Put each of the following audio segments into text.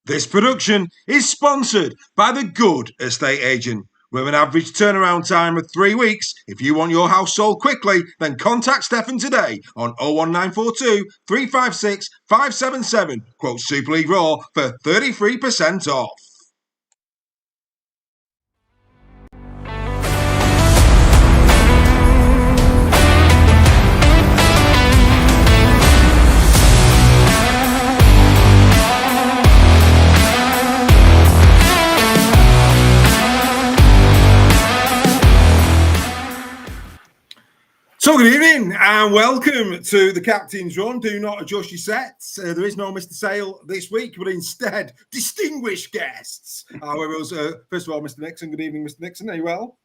This production is sponsored by The Good Estate Agent. With an average turnaround time of 3 weeks, if you want your house sold quickly, then contact Stefan today on 01942 356 577. Quote Super League Raw for 33% off. So good evening and welcome to the Captain's Run. Do not adjust your sets. There is no Mr. Sale this week, but instead, distinguished guests. First of all, Mr. Nixon. Good evening, Mr. Nixon. Are you well?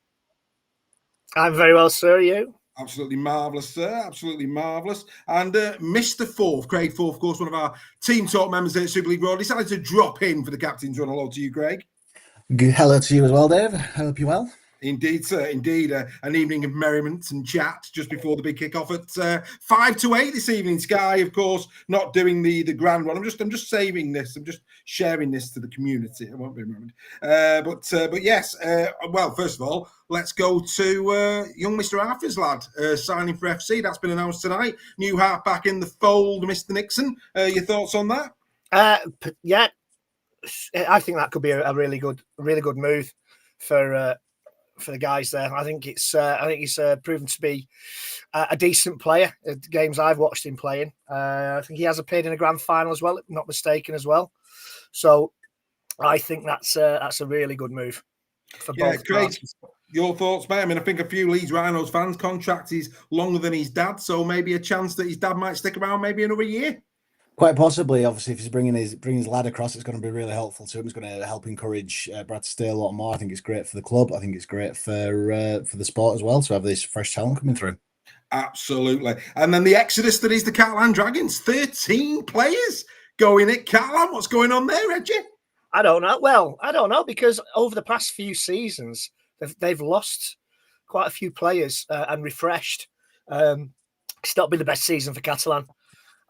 I'm very well, sir. Are you? Absolutely marvellous, sir. Absolutely marvellous. And Mr. Forth, Craig Forth, of course, one of our Team Talk members at Super League Road, decided to drop in for the Captain's Run. Hello to you, Craig. Good hello to you as well, Dave. I hope you're well. Indeed, sir. Indeed. An evening of merriment and chat just before the big kickoff at 5 to 8 this evening. Sky, of course, not doing the grand one. I'm just saving this. I'm just sharing this to the community. I won't be remembered. But yes. Well, first of all, let's go to young Mr. Arthur's lad signing for FC. That's been announced tonight. New halfback in the fold, Mr. Nixon. Your thoughts on that? Yeah, I think that could be a really good move for the guys there. I think he's proven to be a decent player at the games I've watched him playing. I think he has appeared in a grand final as well, if not mistaken as well. So I think that's a really good move for both. Great. Your thoughts, mate? I mean, I think a few Leeds Rhinos fans' contract is longer than his dad, so maybe a chance that his dad might stick around maybe another year. Quite possibly. Obviously, if he's bringing his lad across, it's going to be really helpful to him. It's going to help encourage Brad to stay a lot more. I think it's great for the club. I think it's great for the sport as well to have this fresh talent coming through. Absolutely. And then the exodus that is the Catalan Dragons. 13 players going at Catalan. What's going on there, Reggie? I don't know. Well, I don't know, because over the past few seasons, they've lost quite a few players and refreshed. It's not been the best season for Catalan.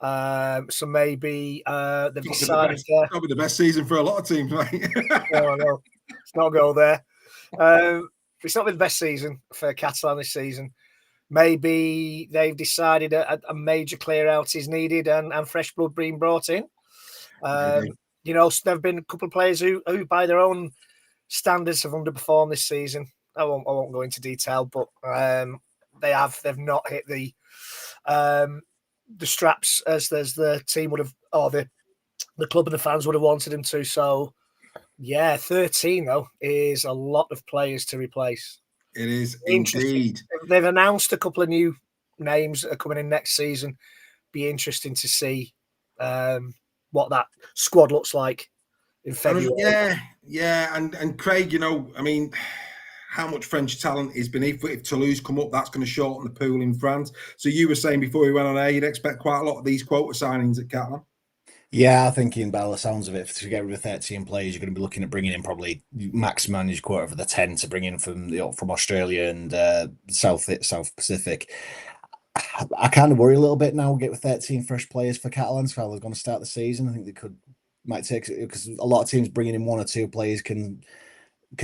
So maybe they've decided probably the best season for a lot of teams, mate. No, let's not go there. It's not been the best season for Catalan this season. Maybe they've decided a major clear out is needed and fresh blood being brought in. You know, there have been a couple of players who by their own standards have underperformed this season. I won't go into detail, but they've not hit the straps as the team would have, or the club and the fans would have wanted them to. So, yeah, 13 though is a lot of players to replace. It is indeed. They've announced a couple of new names that are coming in next season. Be interesting to see what that squad looks like in February. Yeah, and Craig, you know, I mean, how much French talent is beneath it. If Toulouse come up, that's going to shorten the pool in France. So you were saying before we went on air, you'd expect quite a lot of these quota signings at Catalan. Yeah, I think by the sounds of it, to get rid of 13 players, you're going to be looking at bringing in probably max managed quota for the 10 to bring in from Australia and South Pacific. I kind of worry a little bit now. Get with 13 fresh players for Catalan, so how they're going to start the season. I think might take, because a lot of teams bringing in one or two players can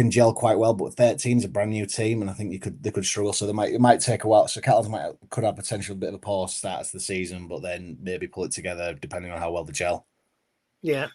gel quite well, but 13 is a brand new team, and I think they could struggle. So it might take a while. So Catalan could have potential a bit of a poor start to the season, but then maybe pull it together depending on how well they gel. Yeah,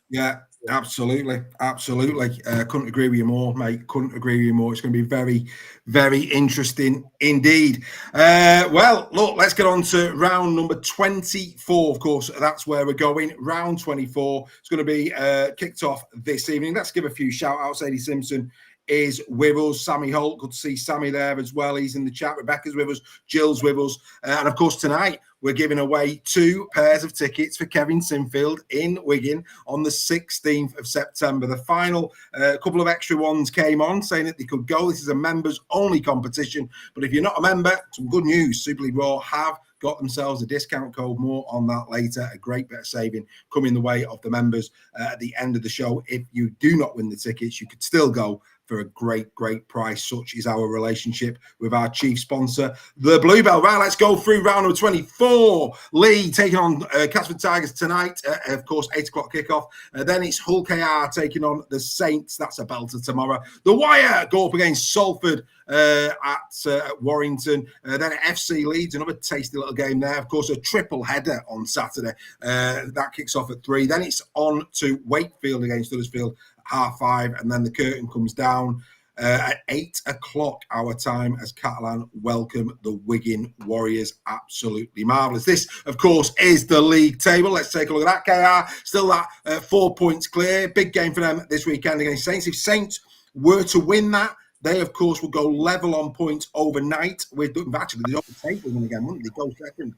absolutely. Couldn't agree with you more, mate. Couldn't agree with you more. It's going to be very, very interesting indeed. Well, look, let's get on to round number 24. Of course, that's where we're going. Round 24 is going to be kicked off this evening. Let's give a few shout-outs. Eddie Simpson is with us. Sammy Holt, good to see Sammy there as well. He's in the chat. Rebecca's with us. Jill's with us. And of course, tonight, we're giving away 2 pairs of tickets for Kevin Sinfield in Wigan on the 16th of September. The final couple of extra ones came on saying that they could go. This is a members-only competition. But if you're not a member, some good news. Super League Raw have got themselves a discount code. More on that later. A great bit of saving coming the way of the members at the end of the show. If you do not win the tickets, you could still go for a great, great price. Such is our relationship with our chief sponsor, the Bluebell. Right, let's go through round number 24. Lee taking on Casper Tigers tonight. Of course, 8 o'clock kickoff. Then it's Hull KR taking on the Saints. That's a belter tomorrow. The Wire go up against Salford at Warrington. Then FC Leeds, another tasty little game there. Of course, a triple header on Saturday. That kicks off at 3. Then it's on to Wakefield against Huddersfield at 5:30. And then the curtain comes down at 8 o'clock our time as Catalan welcome the Wigan Warriors. Absolutely marvellous. This, of course, is the league table. Let's take a look at that. KR still that 4 points clear. Big game for them this weekend against Saints. If Saints were to win that, they, of course, will go level on points overnight. Actually, they'd overtake Wigan again, wouldn't they? Go second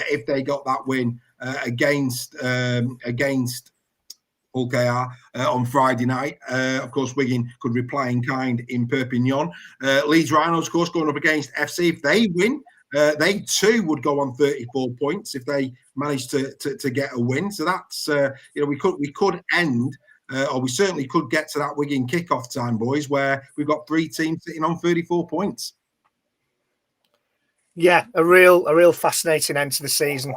if they got that win against Hull KR on Friday night. Of course, Wigan could reply in kind in Perpignan. Leeds Rhinos, of course, going up against FC. If they win, they too would go on 34 points if they managed to get a win. So that's we could end. Or we certainly could get to that Wigan kickoff time, boys, where we've got 3 teams sitting on 34 points. Yeah, a real fascinating end to the season.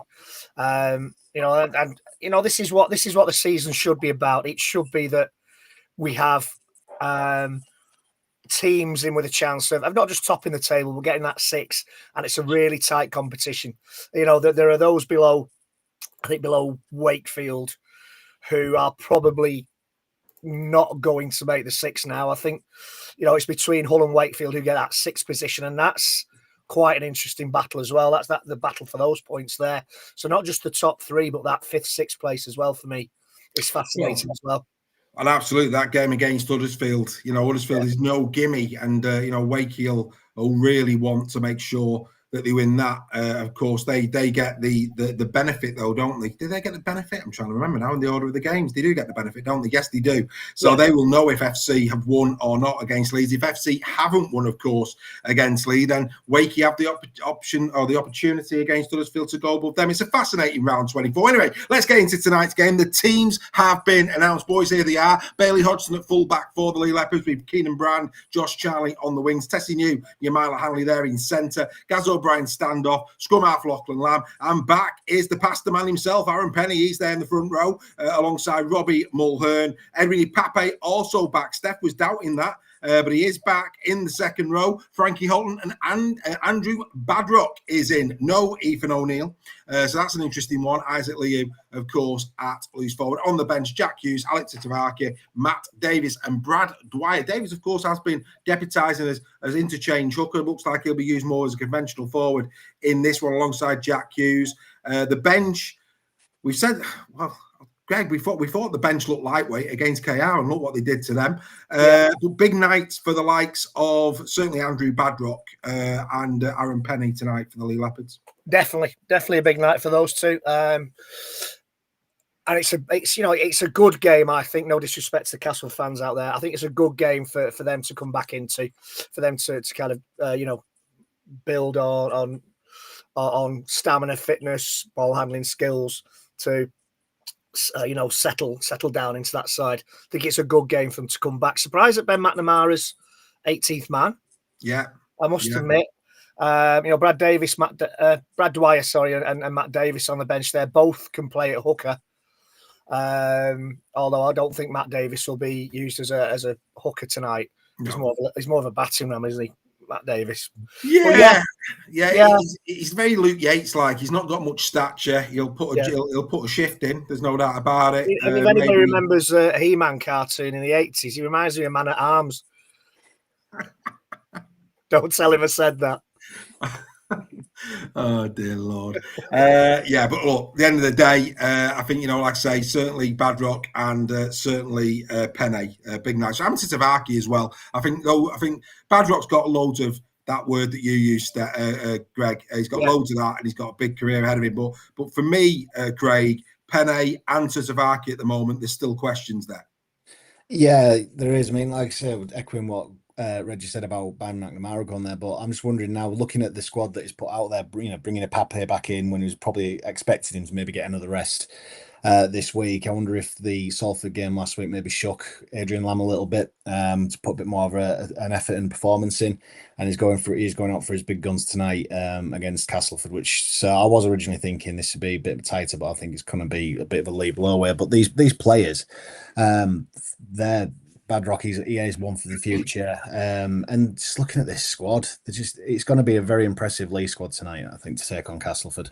And this is what the season should be about. It should be that we have teams in with a chance of not just topping the table, we're getting that 6, and it's a really tight competition. There are those below Wakefield who are probably not going to make the 6 now. I think, it's between Hull and Wakefield who get that 6th position, and that's quite an interesting battle as well. That's the battle for those points there. So not just the top 3, but that 5th, 6th place as well for me is fascinating as well. And absolutely, that game against Huddersfield, Huddersfield is no gimme, and Wakefield will really want to make sure that they win that. Of course, they get the benefit though, don't they? Do they get the benefit? I'm trying to remember now in the order of the games. They do get the benefit, don't they? Yes, they do. So they will know if FC have won or not against Leeds. If FC haven't won, of course, against Leeds, then Wakey have the option or the opportunity against Huddersfield to go above them. It's a fascinating round 24. Anyway, let's get into tonight's game. The teams have been announced, boys. Here they are. Bailey Hodgson at fullback for the Lee Leopards with Keenan Brand, Josh Charlie on the wings, Tessie New, Yamila Hanley there in centre, Gazo O'Brien standoff, scrum half Lachlan Lamb, and back is the pasta man himself, Aaron Penny. He's there in the front row alongside Robbie Mulhern. Edwin Pape also back. Steph was doubting that, but he is back in the second row. Frankie Holton and Andrew Badrock is in. No Ethan O'Neill. So that's an interesting one. Isaac Liu, of course, at loose forward. On the bench, Jack Hughes, Alex Tavaki, Matt Davis, and Brad Dwyer. Davis, of course, has been deputising as interchange hooker. Looks like he'll be used more as a conventional forward in this one alongside Jack Hughes. The bench, we've said, well, Greg, we thought the bench looked lightweight against KR, and look what they did to them. But big nights for the likes of certainly Andrew Badrock and Aaron Penny tonight for the Lee Leopards. Definitely a big night for those two. And it's a good game. I think, no disrespect to the Castle fans out there, I think it's a good game for them to come back into, for them to kind of build on stamina, fitness, ball handling skills to settle down into that side. I think it's a good game for them to come back. Surprised at Ben McNamara's 18th man. Yeah, I must admit. Brad Davis, Brad Dwyer, and Matt Davis on the bench there. Both can play at hooker. Although I don't think Matt Davis will be used as a hooker tonight. No. He's more of a batting ram, isn't he, Matt Davis? Yeah. He's very Luke Yates like. He's not got much stature. He'll put a shift in. There's no doubt about it. If anybody remembers a He-Man cartoon in the 80s, he reminds me of Man at Arms. Don't tell him I said that. Oh dear Lord. But look, at the end of the day, I think, like I say, certainly Badrock and certainly Penny, big night. So Amity Tavaki as well. I think Badrock's got loads of that word that you used, Greg. He's got loads of that, and he's got a big career ahead of him. But for me, Craig, Penny and Tavaki at the moment, there's still questions there. Yeah, there is. I mean, like I said, echoing what Reggie said about Ben McNamara going there, but I'm just wondering now, looking at the squad that he's put out there, bringing a Pape back in when he was probably expecting him to maybe get another rest. this week. I wonder if the Salford game last week maybe shook Adrian Lamb a little bit to put a bit more of an effort and performance in, and he's going out for his big guns tonight against Castleford. So I was originally thinking this would be a bit tighter, but I think it's going to be a bit of a leap low way. But these players, they're Badrock. He is one for the future. And just looking at this squad, it's going to be a very impressive Leigh squad tonight, I think, to take on Castleford.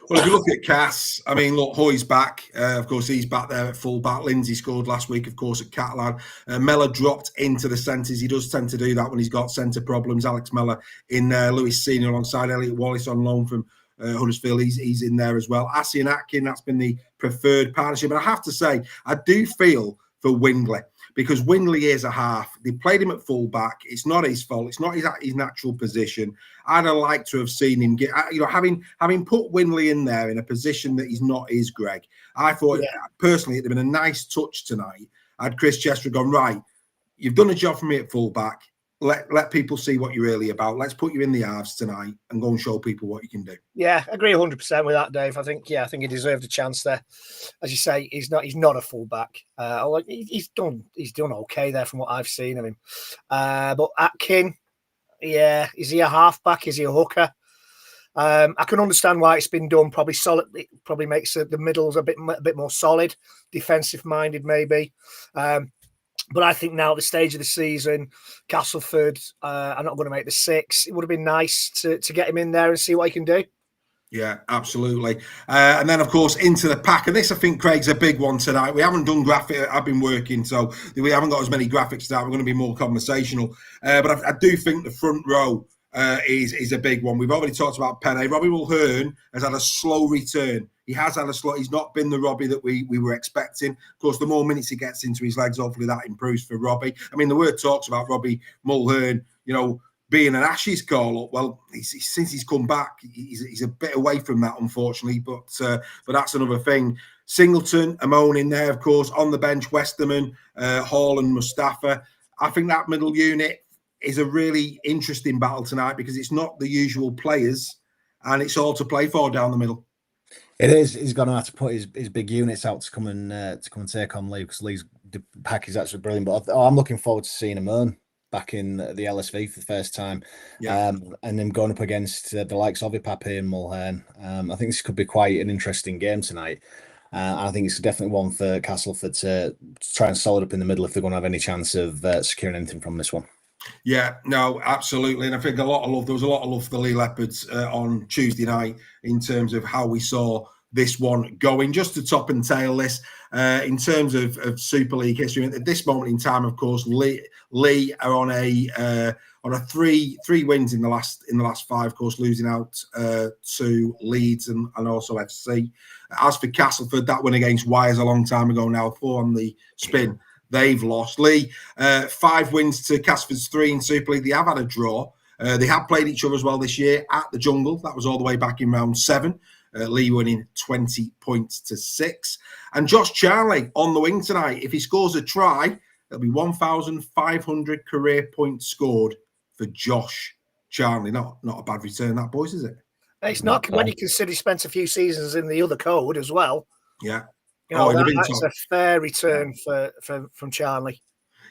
Well, if you look at Cass, I mean, look, Hoy's back. Of course, he's back there at full back. Lindsay scored last week, of course, at Catalan. Mellor dropped into the centres. He does tend to do that when he's got centre problems. Alex Mellor in there. Lewis Senior alongside Elliot Wallace on loan from Huddersfield. He's in there as well. Assie and Atkin, that's been the preferred partnership. But I have to say, I do feel for Windley, because Windley is a half. They played him at full back. It's not his fault. It's not his natural position. I'd have liked to have seen him get, having put Windley in there in a position that he's not his, Greg. I thought, personally, it'd have been a nice touch tonight. Had Chris Chester gone, right, you've done a job for me at full back. Let people see what you're really about. Let's put you in the halves tonight and go and show people what you can do. Yeah, I agree 100% with that, Dave. I think he deserved a chance there. As you say, he's not a fullback. He's done okay there from what I've seen of him. But Atkin, is he a halfback? Is he a hooker? I can understand why it's been done. Probably solid. It probably makes the middles a bit more solid, defensive minded, maybe. But I think now at the stage of the season, Castleford are not going to make the 6. It would have been nice to get him in there and see what he can do. Yeah, absolutely. And then, of course, into the pack. And this, I think, Craig's a big one tonight. We haven't done graphic. I've been working, so we haven't got as many graphics tonight. We're going to be more conversational. But I do think the front row is a big one. We've already talked about Penne. Robbie Mulhern has had a slow return. He has had a slow. He's not been the Robbie that we were expecting. Of course, the more minutes he gets into his legs, hopefully that improves for Robbie. I mean, the word talks about Robbie Mulhern, being an Ashes call-up. Well, since he's come back, he's a bit away from that, unfortunately. But that's another thing. Singleton, Amon in there, of course. On the bench, Westerman, Hall and Mustafa. I think that middle unit is a really interesting battle tonight because it's not the usual players and it's all to play for down the middle. It is. He's going to have to put his big units out to come and take on Leigh, because Leigh's pack is actually brilliant. But I'm looking forward to seeing him back in the LSV for the first time, and then going up against the likes of Ipape and Mulhern. I think this could be quite an interesting game tonight. I think it's definitely one for Castleford to try and solid up in the middle if they're going to have any chance of securing anything from this one. Yeah, no, absolutely. And I think there was a lot of love for the Leigh Leopards on Tuesday night in terms of how we saw this one going. Just to top and tail this, in terms of Super League history, at this moment in time, of course, Leigh are on a three wins in the last 5, of course, losing out to Leeds and also FC. As for Castleford, that win against Wires a long time ago now, 4 on the spin. They've lost. Leigh, 5 wins to Castleford's 3 in Super League. They have had a draw. They have played each other as well this year at the Jungle. That was all the way back in round 7. Leigh winning 20 points to 6. And Josh Charlie on the wing tonight. If he scores a try, it'll be 1,500 career points scored for Josh Charlie. Not a bad return, that, boys, is it? It's not when you consider he spent a few seasons in the other code as well. Yeah. That's a fair return from Charlie.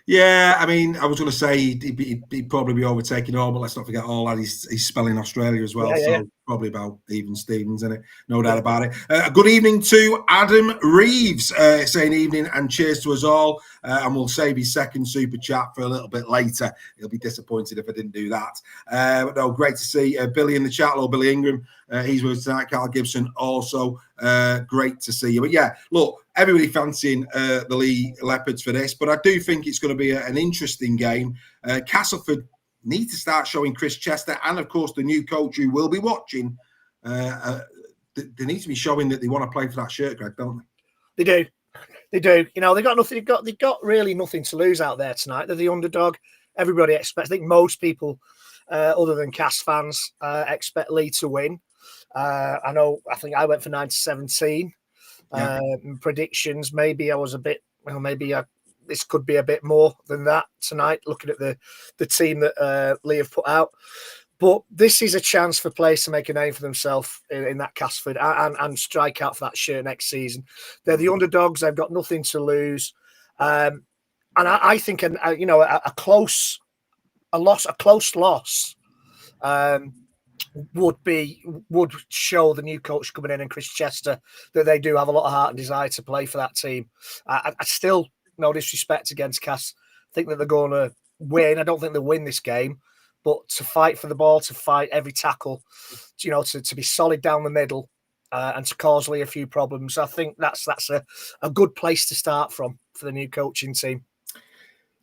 Yeah, I mean, I was going to say he'd probably be overtaking all, but let's not forget all that he's spelling Australia as well. So probably about even Stevens, isn't it? No doubt about it. Good evening to Adam Reeves, saying evening and cheers to us all. And we'll save his second super chat for a little bit later. He'll be disappointed if I didn't do that. But no, great to see Billy in the chat. Hello, Billy Ingram. He's with us tonight. Carl Gibson also. Great to see you. But yeah, look, everybody fancying the Leigh Leopards for this, but I do think it's going to be an interesting game. Castleford need to start showing Chris Chester and, of course, the new coach who will be watching. They need to be showing that they want to play for that shirt, Greg, don't they? They do. They do. They've got nothing. They've got really nothing to lose out there tonight. They're the underdog. Everybody expects. I think most people, other than Cass fans, expect Leigh to win. I know. I think I went for 9-17 predictions. Maybe I was a bit. Well, this could be a bit more than that tonight. Looking at the team that Leigh have put out, But this is a chance for players to make a name for themselves in that Castleford and strike out for that shirt next season. They're the underdogs. They've got nothing to lose. And I think, a close loss would show the new coach coming in and Chris Chester that they do have a lot of heart and desire to play for that team. I still, no disrespect against Cass, think that they're going to win. I don't think they'll win this game, but to fight for the ball, to fight every tackle, to be solid down the middle, and to cause Lee a few problems. I think that's a good place to start from for the new coaching team.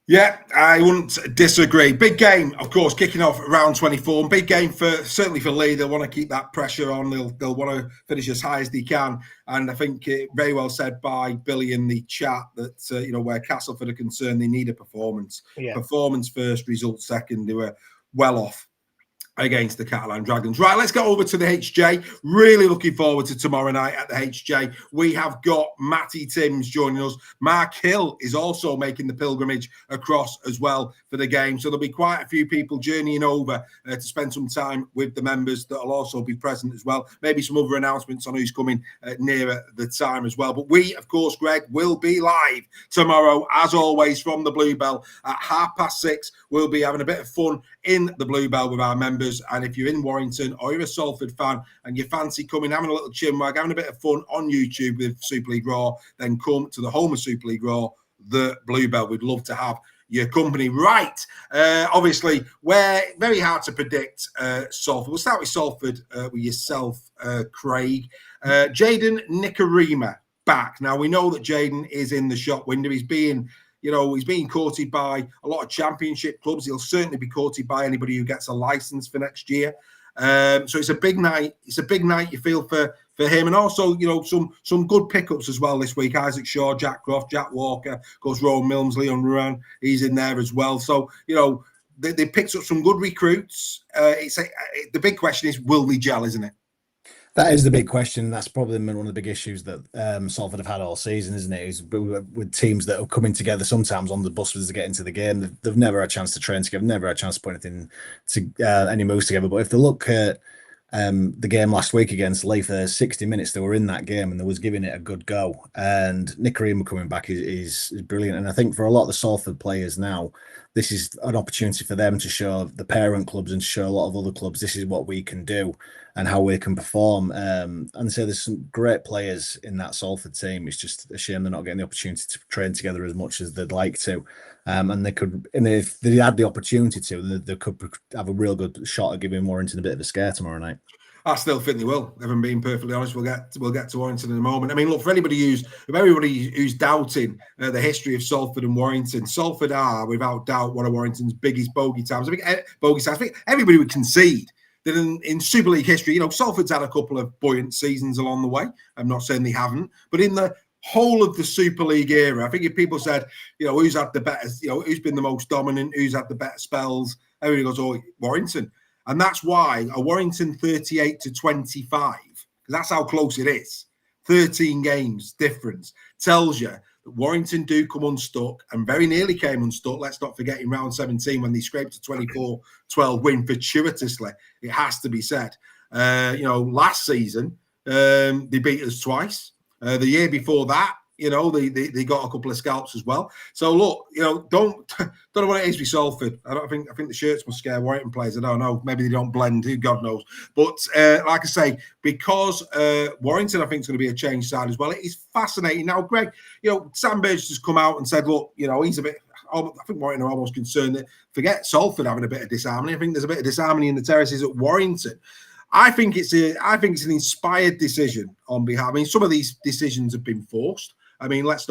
Yeah, I wouldn't disagree. Big game, of course, kicking off round 24. Big game certainly for Lee. They'll want to keep that pressure on. They'll want to finish as high as they can. And I think it very well said by Billy in the chat that where Castleford are concerned, they need a performance. Yeah. Performance first, result second. They were well off against the Catalan Dragons. Right, let's go over to the HJ. Really looking forward to tomorrow night at the HJ. We have got Matty Timms joining us. Mark Hill is also making the pilgrimage across as well for the game. So there'll be quite a few people journeying over to spend some time with the members that will also be present as well. Maybe some other announcements on who's coming nearer the time as well. But we, of course, Greg, will be live tomorrow, as always, from the Bluebell at 6:30. We'll be having a bit of fun in the Bluebell with our members. And if you're in Warrington or you're a Salford fan and you fancy coming, having a little chinwag, having a bit of fun on YouTube with Super League Raw, then come to the home of Super League Raw, the Bluebell. We'd love to have your company. Right. Obviously, we're very hard to predict Salford. We'll start with Salford with yourself, Craig. Jaden Nikarima back. Now, we know that Jaden is in the shop window. He's being courted by a lot of championship clubs. He'll certainly be courted by anybody who gets a license for next year. So it's a big night. It's a big night, you feel, for him. And also, some good pickups as well this week. Isaac Shaw, Jack Croft, Jack Walker, of course, Rowan Milnes, Leon Ruran, he's in there as well. So, they picked up some good recruits. The big question is, will they gel, isn't it? That is the big question. That's probably been one of the big issues that Salford have had all season, isn't it? Is with teams that are coming together sometimes on the bus as they get into the game. They've never had a chance to train together, never had a chance to put any moves together. But if they look at the game last week against Leigh, for 60 minutes they were in that game and they was giving it a good go. And Nikarima coming back is brilliant. And I think for a lot of the Salford players now, this is an opportunity for them to show the parent clubs and to show a lot of other clubs this is what we can do and how we can perform. And so there's some great players in that Salford team. It's just a shame they're not getting the opportunity to train together as much as they'd like to. And if they had the opportunity to, they could have a real good shot at giving Warrington a bit of a scare tomorrow night. I still think they will. If I'm being perfectly honest, we'll get to Warrington in a moment. I mean, look, for everybody who's doubting the history of Salford and Warrington, Salford are without doubt one of Warrington's biggest bogey times. I think everybody would concede that in Super League history, Salford's had a couple of buoyant seasons along the way. I'm not saying they haven't, but in the whole of the Super League era, I think if people said, who's had the better, who's been the most dominant, who's had the better spells, everybody goes, oh, Warrington. And that's why a Warrington 38-25, because that's how close it is, 13 games difference, tells you that Warrington do come unstuck and very nearly came unstuck. Let's not forget in round 17 when they scraped a 24-12 win fortuitously, it has to be said. Last season, they beat us twice. The year before that, they got a couple of scalps as well. So look, don't know what it is with Salford. I think the shirts must scare Warrington players. I don't know. Maybe they don't blend. Who God knows. But like I say, because Warrington, I think, is going to be a change side as well. It is fascinating. Now, Greg, Sam Burgess has come out and said, look, he's a bit. I think Warrington are almost concerned that forget Salford having a bit of disharmony. I think there's a bit of disharmony in the terraces at Warrington. I think it's an inspired decision on behalf. I mean, some of these decisions have been forced. I mean, let's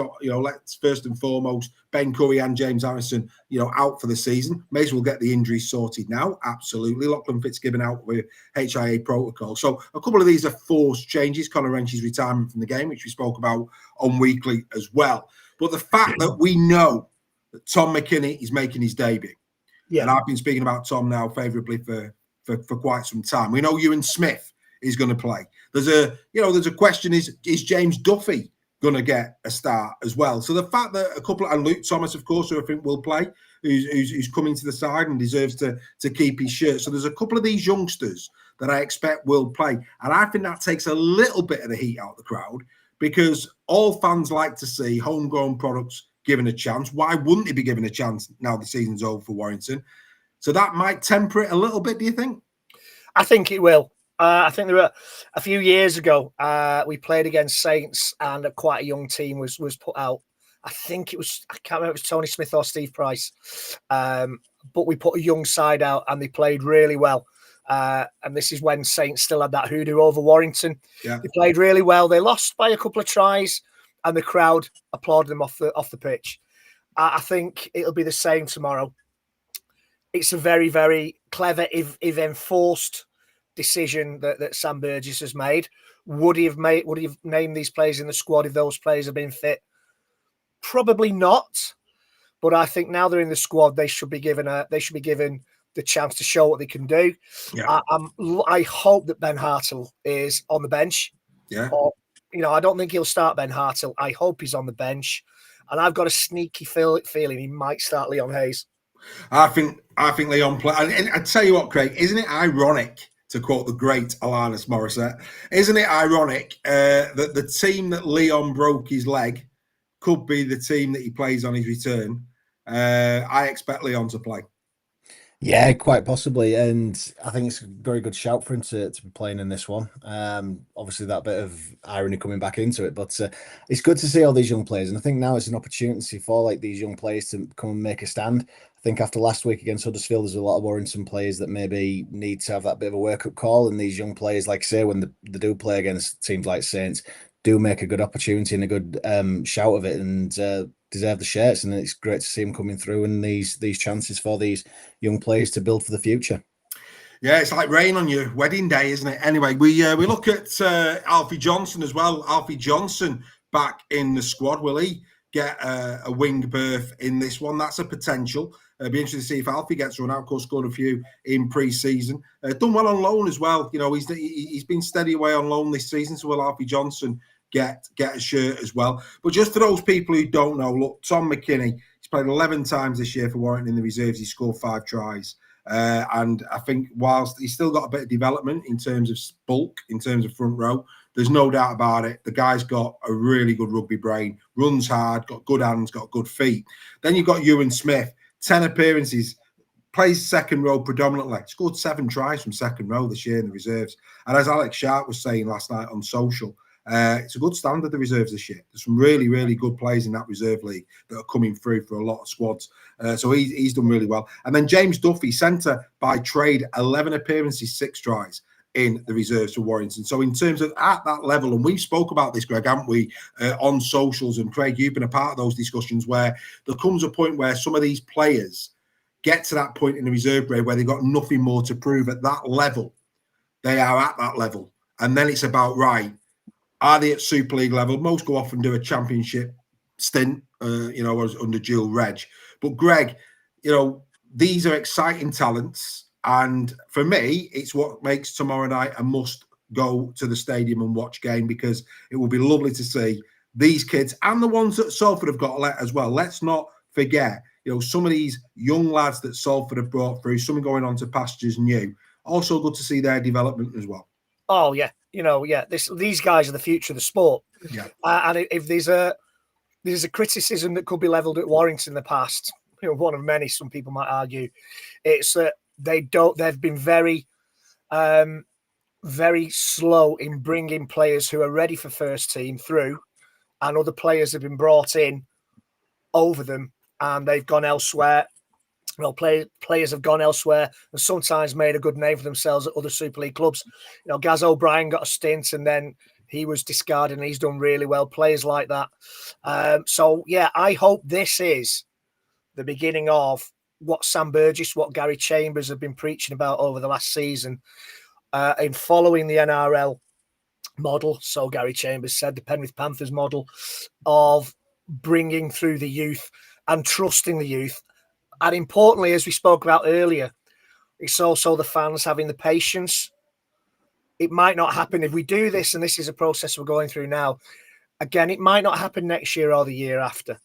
first and foremost, Ben Curry and James Harrison, out for the season. May as well get the injuries sorted now. Absolutely. Lachlan Fitzgibbon out with HIA protocol. So a couple of these are forced changes. Conor Wrench's retirement from the game, which we spoke about on Weekly as well. But the fact that we know that Tom McKinney is making his debut. Yeah. And I've been speaking about Tom now favourably for quite some time. We know Ewan Smith is going to play. There's a question: is James Duffy going to get a start as well. So the fact that a couple, and Luke Thomas, of course, who I think will play, who's coming to the side and deserves to keep his shirt. So there's a couple of these youngsters that I expect will play. And I think that takes a little bit of the heat out of the crowd, because all fans like to see homegrown products given a chance. Why wouldn't they be given a chance now the season's over for Warrington? So that might temper it a little bit, do you think? I think it will. I think there were a few years ago, we played against Saints, and quite a young team was put out. I think it was, I can't remember if it was Tony Smith or Steve Price, but we put a young side out and they played really well. And this is when Saints still had that hoodoo over Warrington. Yeah. They played really well. They lost by a couple of tries, and the crowd applauded them off the pitch. I think it'll be the same tomorrow. It's a very, very clever, if enforced, decision that Sam Burgess has made. Would he have named these players in the squad if those players have been fit? Probably not. But I think now they're in the squad, they should be given the chance to show what they can do. Yeah. I hope that Ben Hartle is on the bench. Yeah. Or, I don't think he'll start Ben Hartle. I hope he's on the bench. And I've got a sneaky feeling he might start Leon Hayes. I think Leon play. And I tell you what, Craig, isn't it ironic, to quote the great Alanis Morissette, isn't it ironic that the team that Leon broke his leg could be the team that he plays on his return? I expect Leon to play. Yeah, quite possibly. And I think it's a very good shout for him to be playing in this one. Obviously, that bit of irony coming back into it. But it's good to see all these young players. And I think now it's an opportunity for these young players to come and make a stand. I think after last week against Huddersfield, there's a lot of Warrington players that maybe need to have that bit of a wake-up call. And these young players, like I say, when they do play against teams like Saints, do make a good opportunity and a good shout of it, and deserve the shirts. And it's great to see them coming through, and these chances for these young players to build for the future. Yeah, it's like rain on your wedding day, isn't it? Anyway, we look at Alfie Johnson as well. Alfie Johnson back in the squad. Will he get a wing berth in this one? That's a potential. It'll be interesting to see if Alfie gets run out. Of course, scored a few in pre-season. Done well on loan as well. He's been steady away on loan this season. So will Alfie Johnson get a shirt as well? But just for those people who don't know, look, Tom McKinney, he's played 11 times this year for Warrington in the reserves. He scored 5 tries. And I think whilst he's still got a bit of development in terms of bulk, in terms of front row, there's no doubt about it. The guy's got a really good rugby brain, runs hard, got good hands, got good feet. Then you've got Ewan Smith, 10 appearances, plays second row predominantly, scored 7 tries from second row this year in the reserves. And as Alex Sharp was saying last night on social, it's a good standard, the reserves this year. There's some really, really good players in that reserve league that are coming through for a lot of squads. So he's done really well. And then James Duffy, centre by trade, 11 appearances, 6 tries in the reserves for Warrington. So in terms of at that level, and we spoke about this, Greg, haven't we, on socials, and Craig, you've been a part of those discussions, where there comes a point where some of these players get to that point in the reserve grade where they've got nothing more to prove at that level. They are at that level. And then it's about, right, are they at Super League level? Most go off and do a championship stint, under dual reg. But Greg, these are exciting talents. And for me, it's what makes tomorrow night a must go to the stadium and watch game, because it will be lovely to see these kids and the ones that Salford have got as well. Let's not forget, some of these young lads that Salford have brought through, some going on to pastures new. Also good to see their development as well. Oh, yeah. These guys are the future of the sport. Yeah. And if there's a criticism that could be levelled at Warrington in the past, one of many, some people might argue, it's that they've been very, very slow in bringing players who are ready for first team through, and other players have been brought in over them, and they've gone elsewhere. Players have gone elsewhere and sometimes made a good name for themselves at other Super League clubs. Gaz O'Brien got a stint and then he was discarded, and he's done really well. Players like that. I hope this is the beginning of what Sam Burgess, what Gary Chambers have been preaching about over the last season, in following the NRL model. So Gary Chambers said the Penrith Panthers model of bringing through the youth and trusting the youth. And importantly, as we spoke about earlier, it's also the fans having the patience. It might not happen if we do this, and this is a process we're going through now. again, it might not happen next year or the year after,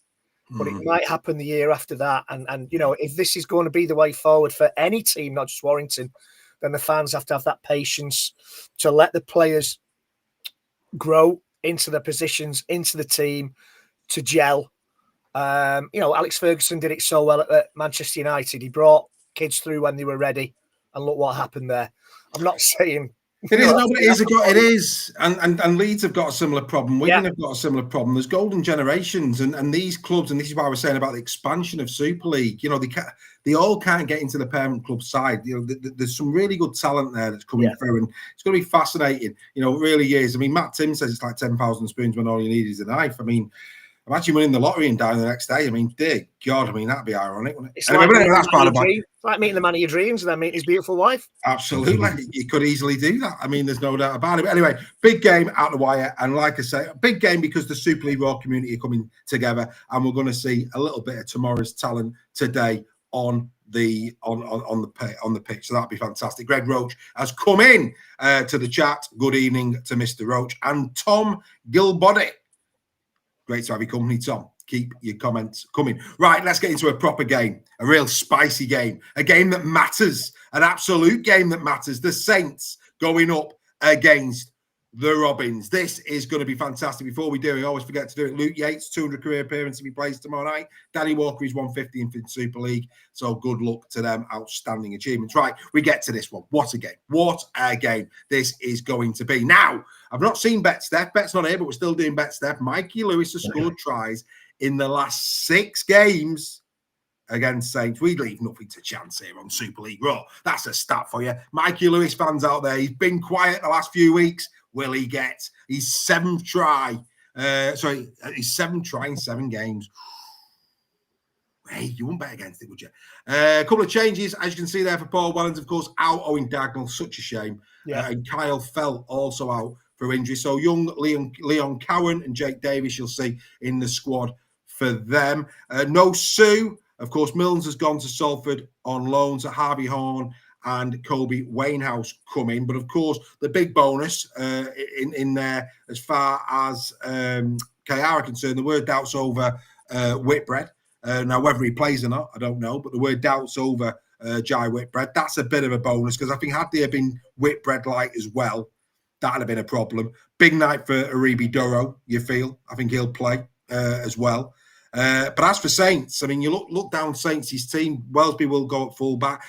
but it might happen the year after that. And if this is going to be the way forward for any team, not just Warrington, then the fans have to have that patience to let the players grow into their positions, into the team, to gel. Alex Ferguson did it so well at Manchester United. He brought kids through when they were ready, and look what happened there. I'm not saying it is, no, but it is, and Leeds have got a similar problem. Wigan have got a similar problem. There's golden generations, and these clubs, and this is why I was saying about the expansion of Super League. They all can't get into the parent club side. There's some really good talent there that's coming through, and it's going to be fascinating. It really is. I mean, Matt Tim says it's like 10,000 spoons when all you need is a knife. I mean, imagine winning the lottery and dying the next day. I mean, dear God, that'd be ironic, wouldn't it? It's like meeting the man of your dreams and then meeting his beautiful wife. Absolutely. You could easily do that. I mean, there's no doubt about it. But anyway, big game out the wire. And like I say, a big game because the Super League Raw community are coming together. And we're going to see a little bit of tomorrow's talent today on the pitch. So that'd be fantastic. Greg Roach has come in to the chat. Good evening to Mr. Roach. And Tom Gilbody. Great to have your company, Tom. Keep your comments coming. Right, let's get into a proper game, a real spicy game, a game that matters, an absolute game that matters. The Saints going up against the Robins. This is going to be fantastic. Before we do, we always forget to do it. Luke Yates, 200 career appearances if he plays tomorrow night. Danny Walker is 150 in Super League. So good luck to them. Outstanding achievements. Right, we get to this one. What a game. What a game this is going to be. Now, I've not seen Betstep. Bet's not here, but we're still doing Betstep. Mikey Lewis has scored tries in the last 6 games against Saints. We leave nothing to chance here on Super League Raw. That's a stat for you. Mikey Lewis fans out there, he's been quiet the last few weeks. Will he get his 7th try? His 7th try in 7 games. Hey, you wouldn't bet against it, would you? A couple of changes, as you can see there for Paul Wellens, of course, out. Owen Dagnall, such a shame. And Kyle Felt also out for injury. So young Leon Cowan and Jake Davis, you'll see in the squad for them. No Sue. Of course, Milnes has gone to Salford on loan. So Harvey Horn and Kobe Wainhouse come in. But of course, the big bonus in there, as far as KR are concerned, there were doubts over Whitbread. Now, whether he plays or not, I don't know. But there were doubts over Jai Whitbread. That's a bit of a bonus because I think had there been Whitbread light as well, that'd have been a problem. Big night for Aribi Duro, you feel. I think he'll play as well. But as for Saints, I mean, you look down Saints' team. Wellesby will go at full-back.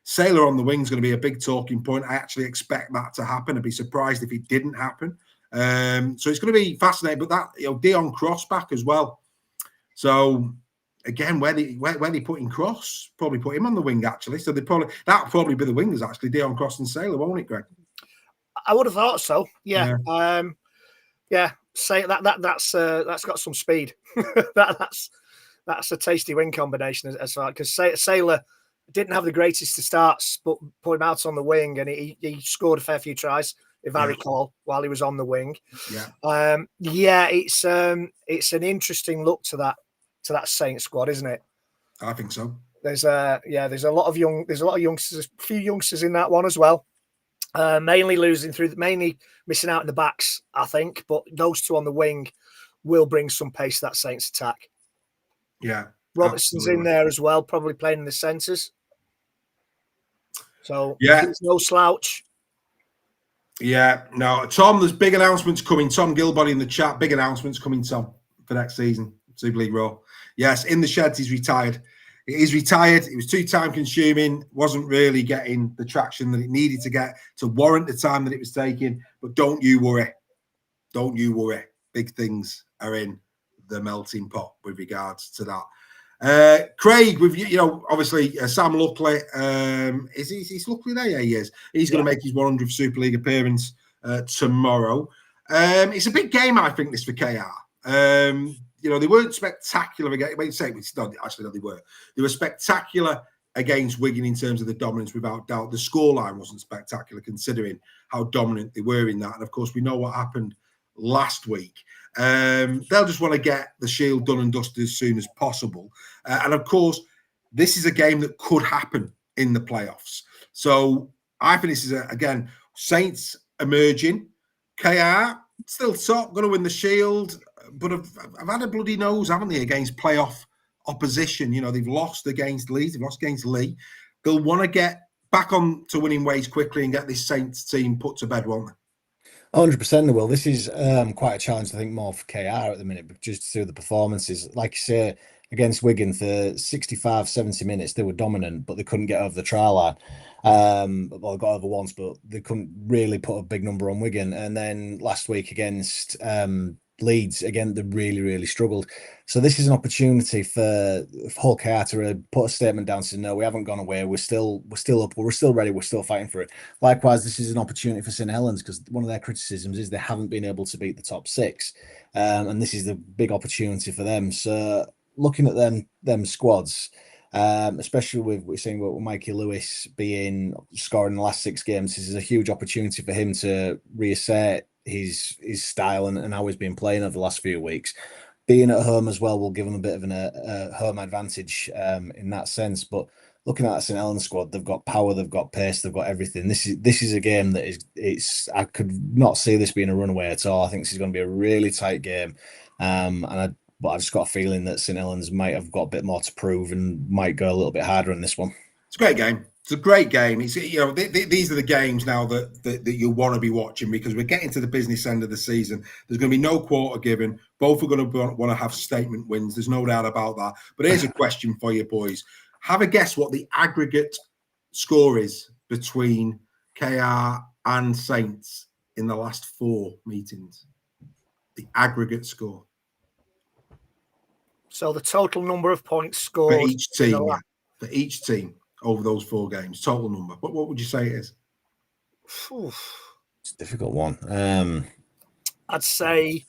Sailor on the wing is going to be a big talking point. I actually expect that to happen. I'd be surprised if it didn't happen. So it's going to be fascinating. But that, Dion Cross back as well. So again, where they put in Cross, probably put him on the wing actually. So that'll probably be the wingers actually, Dion Cross and Sailor, won't it, Greg? I would have thought so. Yeah. Say that's got some speed. that's a tasty wing combination as far because Sailor didn't have the greatest of starts, but put him out on the wing and he scored a fair few tries, if I recall, while he was on the wing. It's an interesting look to that Saints squad, isn't it? I think so. There's a lot of youngsters, a few youngsters in that one as well. Mainly missing out in the backs, I think, but those two on the wing will bring some pace to that Saints attack. Yeah. Robertson's in there as well, probably playing in the centres. So it's no slouch. Yeah, no. Tom, there's big announcements coming. Tom Gilbody in the chat, big announcements coming, Tom, for next season. Super League Raw. Yes, in the sheds, he's retired. He's retired. It was too time consuming, wasn't really getting the traction that it needed to get to warrant the time that it was taking. But don't you worry. Don't you worry. Big things are in the melting pot with regards to that. Craig, with obviously Sam Luckley. Is Luckley there? Yeah, he is. He's going to make his 100th Super League appearance tomorrow. It's a big game, I think, this for KR. They weren't spectacular against. They were. They were spectacular against Wigan in terms of the dominance, without doubt. The scoreline wasn't spectacular considering how dominant they were in that. And of course, we know what happened last week. They'll just want to get the Shield done and dusted as soon as possible. And of course, this is a game that could happen in the playoffs. So I think this is, again, Saints emerging. KR still top, going to win the Shield. but have had a bloody nose, haven't they, against playoff opposition? You know, they've lost against Leeds, they've lost against Lee. They'll want to get back on to winning ways quickly and get this Saints team put to bed, won't they? 100% they will. This is quite a challenge, I think, more for KR at the minute, but just through the performances. Like you say, against Wigan for 65, 70 minutes, they were dominant, but they couldn't get over the try line. Well, they got over once, but they couldn't really put a big number on Wigan. And then last week against Leeds, again, they really, really struggled. So this is an opportunity for Hull KR to put a statement down saying, no, we haven't gone away. We're still up. We're still ready. We're still fighting for it. Likewise, this is an opportunity for St Helens because one of their criticisms is they haven't been able to beat the top six. And this is the big opportunity for them. So looking at them squads, especially with we're seeing what Mikey Lewis scoring the last 6 games, this is a huge opportunity for him to reassert his style and how he's been playing over the last few weeks. Being at home as well will give him a bit of a home advantage in that sense. But looking at that St Helens squad, they've got power, they've got pace, they've got everything. This is a game that is I could not see this being a runaway at all. I think this is going to be a really tight game, but I just got a feeling that St Helens might have got a bit more to prove and might go a little bit harder in this one. It's a great game. It's a great game. It's, you know, these are the games now that you want to be watching because we're getting to the business end of the season. There's going to be no quarter given. Both are going to want to have statement wins. There's no doubt about that. But here's a question for you, boys. Have a guess what the aggregate score is between KR and Saints in the last 4 meetings. The aggregate score. So the total number of points scored for each team. For each team. Over those 4 games, total number. But what would you say it is? It's a difficult one. I'd say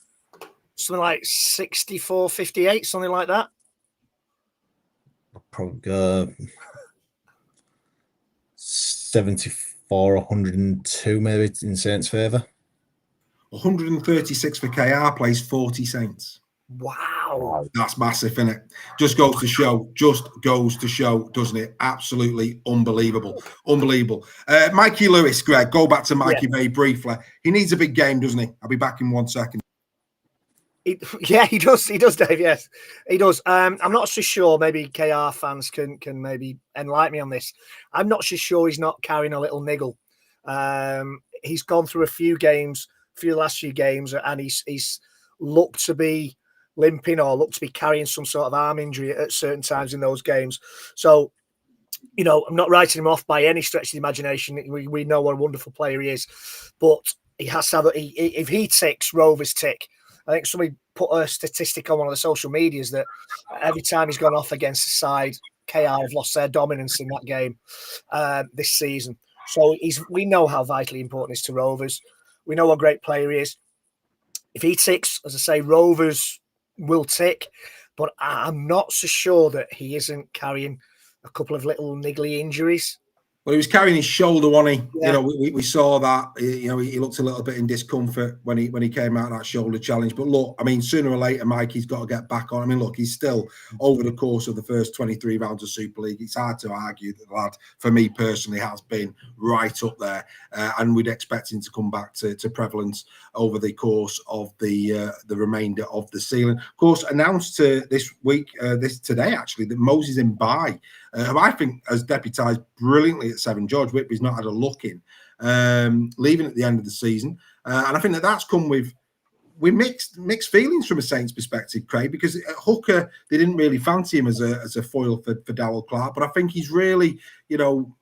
something like 64-58, something like that. I'll probably go 74-102, maybe in Saints' favour. 136 for KR, plays 40 Saints. Wow. That's massive, isn't it? Just goes to show, doesn't it? Absolutely unbelievable. Mikey Lewis, Greg, go back to Mikey very briefly. He needs a big game, doesn't he? I'll be back in 1 second. He does, Dave, yes. He does. I'm not so sure, maybe KR fans can maybe enlighten me on this. I'm not so sure he's not carrying a little niggle. He's gone through a few last few games, and he's looked to be limping or looked to be carrying some sort of arm injury at certain times in those games. So, you know, I'm not writing him off by any stretch of the imagination. We know what a wonderful player he is, but he has to have if he ticks, Rovers tick. I think somebody put a statistic on one of the social medias that every time he's gone off against a side, KR have lost their dominance in that game this season. So we know how vitally important he is to Rovers. We know what a great player he is. If he ticks, as I say, Rovers will tick, but I'm not so sure that he isn't carrying a couple of little niggly injuries. Well, he was carrying his shoulder, wasn't he? Yeah. You know, we saw that. You know, he looked a little bit in discomfort when he came out of that shoulder challenge. But look, I mean, sooner or later, Mikey's got to get back on. I mean, look, he's still over the course of the first 23 rounds of Super League. It's hard to argue that the lad, for me personally, has been right up there, and we'd expect him to come back to prevalence over the course of the remainder of the season. Of course, announced this today actually that Moses Mbai, who I think has deputised brilliantly at 7. George Whitby's not had a look in, leaving at the end of the season. And I think that's come with mixed feelings from a Saints perspective, Craig, because at hooker, they didn't really fancy him as a foil for Darrell Clark. But I think he's really, you know,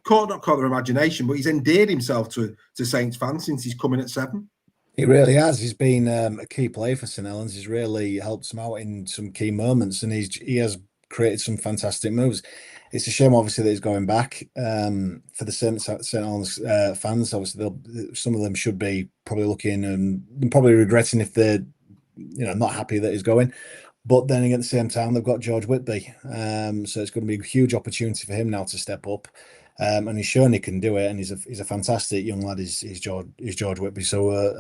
not caught their imagination, but he's endeared himself to Saints fans since he's come in at 7. He really has. He's been a key player for St Helens. He's really helped them out in some key moments, and he has created some fantastic moves. It's a shame, obviously, that he's going back for the St Helens fans. Obviously, some of them should be probably looking and probably regretting if they're, you know, not happy that he's going. But then at the same time, they've got George Whitby, so it's going to be a huge opportunity for him now to step up. And he's shown he can do it, and he's a fantastic young lad. He's George Whitby. So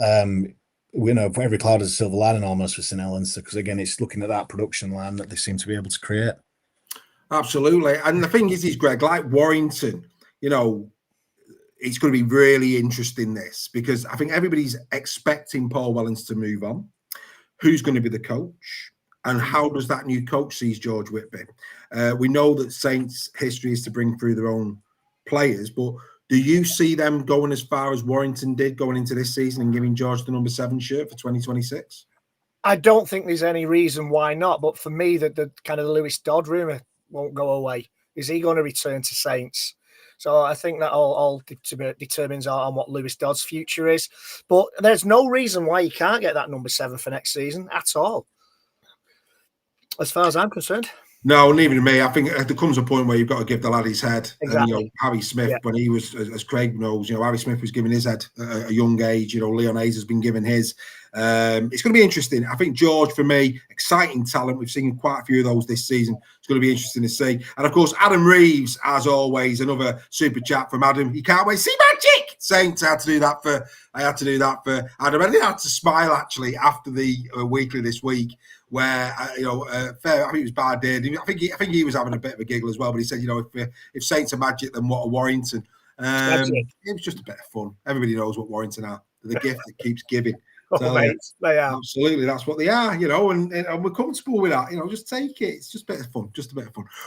we know every cloud is a silver lining almost for St Helens, because again, it's looking at that production line that they seem to be able to create. Absolutely. And the thing is, Greg, like Warrington, you know, it's going to be really interesting this, because I think everybody's expecting Paul Wellens to move on. who's going to be the coach, and how does that new coach sees George Whitby? We know that Saints' history is to bring through their own players, but do you see them going as far as Warrington did going into this season and giving George the number 7 shirt for 2026? I don't think there's any reason why not. But for me, the kind of the Lewis Dodd rumour won't go away. Is he going to return to Saints? So I think that all determines on what Lewis Dodd's future is. But there's no reason why he can't get that number 7 for next season at all, as far as I'm concerned. No, neither to me. I think there comes a point where you've got to give the lad his head. Exactly. And, Harry Smith, when he was, as Craig knows, Harry Smith was given his head at a young age. Leon Hayes has been given his. It's going to be interesting. I think George, for me, exciting talent. We've seen quite a few of those this season. It's going to be interesting to see. And, of course, Adam Reeves, as always, another super chat from Adam. He can't wait. See magic! Saints, I had to do that for Adam. I did have to smile, actually, after the weekly this week, where fair. I think it was bad day. I think he was having a bit of a giggle as well. But he said, if Saints are magic, then what are Warrington? It was just a bit of fun. Everybody knows what Warrington are. They're the gift that keeps giving. Mate, they are. Absolutely, that's what they are, and we're comfortable with that. Just take it. It's just a bit of fun,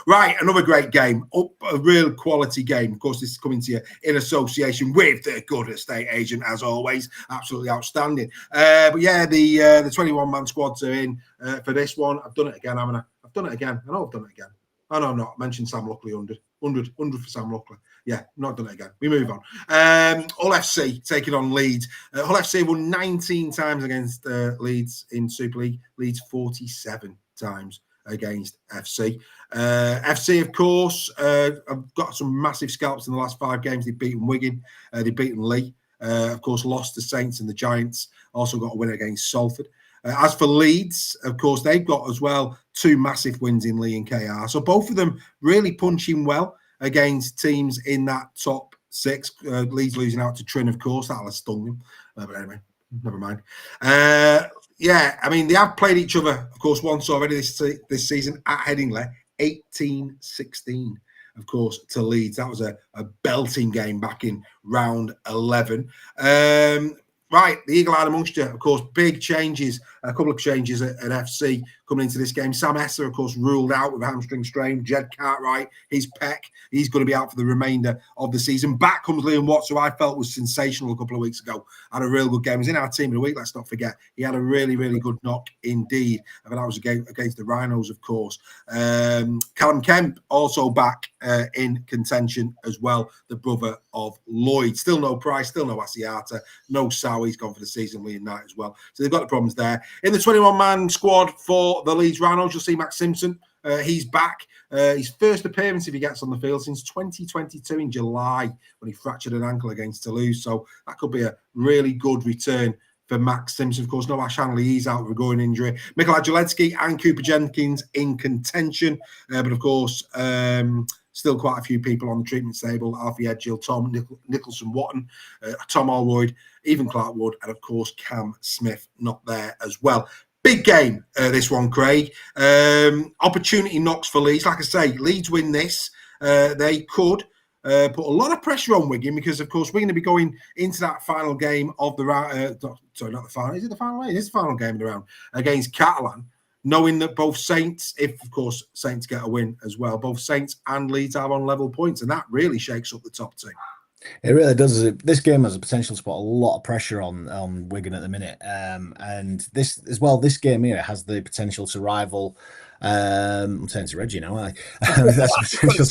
Right, another great game, a real quality game. Of course, this is coming to you in association with the good estate agent, as always. Absolutely outstanding. But yeah, the 21-man squads are in for this one. I've done it again, haven't I? I've done it again. I know I've done it again. Oh, no, I'm not. I mentioned Sam Luckley 100 for Sam Luckley. Yeah, not done it again. We move on. Hull FC taking on Leeds. Hull FC won 19 times against Leeds in Super League. Leeds 47 times against FC. FC, of course, have got some massive scalps in the last 5 games. They've beaten Wigan. They've beaten Leigh. Of course, lost to Saints and the Giants. Also got a win against Salford. As for Leeds, of course, they've got as well 2 massive wins in Leigh and KR. So both of them really punching well against teams in that top 6. Leeds losing out to Trin, of course. That'll have stung them. But anyway, never mind. Yeah, I mean, they have played each other, of course, once already this season at Headingley. 18-16, of course, to Leeds. That was a belting game back in round 11. Right, the Eagle-Eyed amongst you, of course, big changes, a couple of changes at FC coming into this game. Sam Esser, of course, ruled out with a hamstring strain. Jed Cartwright, his pec, he's going to be out for the remainder of the season. Back comes Liam Watts, who I felt was sensational a couple of weeks ago. Had a real good game. He was in our team of the week, let's not forget. He had a really, really good knock indeed. I mean, that was against the Rhinos, of course. Callum Kemp also back in contention as well, the brother of Lloyd. Still no Price, still no Asiata, no Sow. He's gone for the season, Lee and Knight as well. So they've got the problems there. In the 21-man squad for the Leeds Rhinos, you'll see Max Simpson. He's back. His first appearance, if he gets on the field, since 2022 in July when he fractured an ankle against Toulouse. So that could be a really good return for Max Simpson. Of course, no Ash Hanley, he's out with a groin injury. Michael Aduletsky and Cooper Jenkins in contention. But of course, still quite a few people on the treatment table. Alfie Edgill, Tom Nicholson Watton, Tom Allroyd, even Clark Wood, and of course, Cam Smith not there as well. Big game, this one, Craig. Opportunity knocks for Leeds. Like I say, Leeds win this. They could put a lot of pressure on Wigan because, of course, we're going to be going into that final game of the round. Sorry, not the final. Is it the final? It is the final game of the round against Catalan, knowing that both Saints, if, of course, Saints get a win as well, both Saints and Leeds are on level points, and that really shakes up the top 2. It really does. This game has a potential to put a lot of pressure on Wigan at the minute, and this as well. This game here has the potential to rival. I'm saying to Reggie now, aren't I? That's potential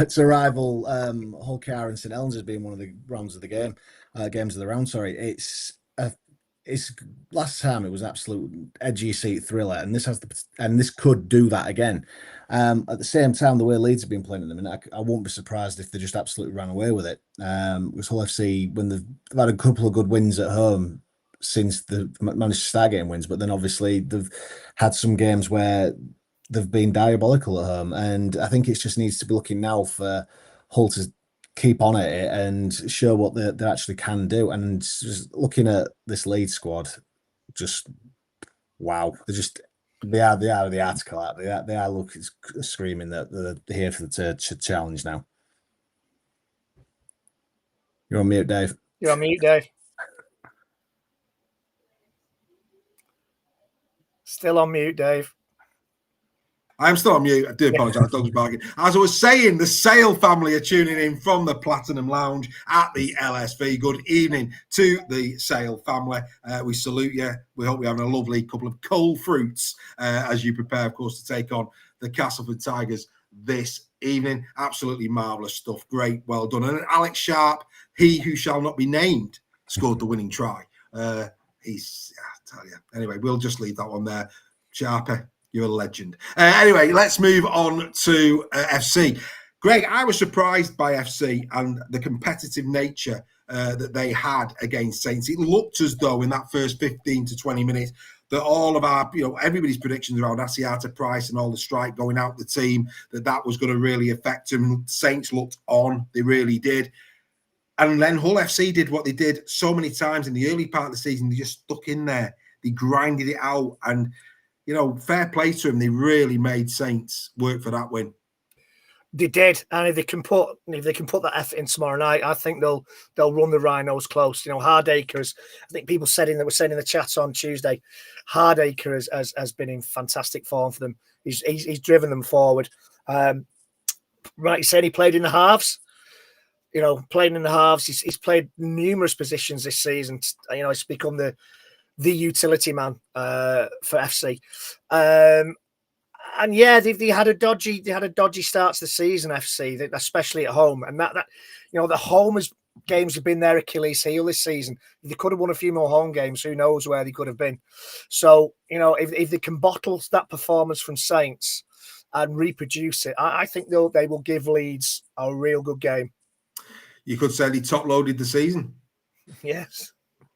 to rival Hull KR and St Helens as being one of the rounds of the game, games of the round. Sorry, it's last time it was absolute edgy seat thriller, and this could do that again. At the same time, the way Leeds have been playing at the minute, I won't be surprised if they just absolutely ran away with it. Because Hull FC, when they've had a couple of good wins at home since they've managed to start getting wins, but then obviously they've had some games where they've been diabolical at home, and I think it just needs to be looking now for Hull to keep on at it and show what they actually can do. And just looking at this Leeds squad, just wow, they are the article out. They are looking screaming that they're here for the challenge now. You're on mute, Dave. You're on mute, Dave. Still on mute, Dave. I'm still on mute. I do apologise. Dog's barking. As I was saying, the Sale family are tuning in from the Platinum Lounge at the LSV. Good evening to the Sale family. We salute you. We hope you're having a lovely couple of cold fruits as you prepare, of course, to take on the Castleford Tigers this evening. Absolutely marvellous stuff. Great. Well done. And Alex Sharp, he who shall not be named, scored the winning try. I tell you. Anyway, we'll just leave that one there. Sharper. You're a legend. Anyway, let's move on to FC. Greg, I was surprised by FC and the competitive nature that they had against Saints. It looked as though in that first 15 to 20 minutes that all of our, everybody's predictions around Asiata Price and all the strike going out the team, that was going to really affect them. Saints looked on. They really did. And then Hull FC did what they did so many times in the early part of the season. They just stuck in there. They grinded it out. And fair play to them. They really made Saints work for that win. They did, and if they can put that effort in tomorrow night, I think they'll run the Rhinos close. Hardacre, I think people were saying in the chat on Tuesday, Hardacre has been in fantastic form for them. He's driven them forward. Right, you said he played in the halves. Playing in the halves, he's played numerous positions this season. It's become the utility man for FC. And yeah, they had a dodgy start to the season, FC, especially at home. And that the home games have been their Achilles heel this season. If they could have won a few more home games, who knows where they could have been. So, if they can bottle that performance from Saints and reproduce it, I think they will give Leeds a real good game. You could say they top-loaded the season. Yes.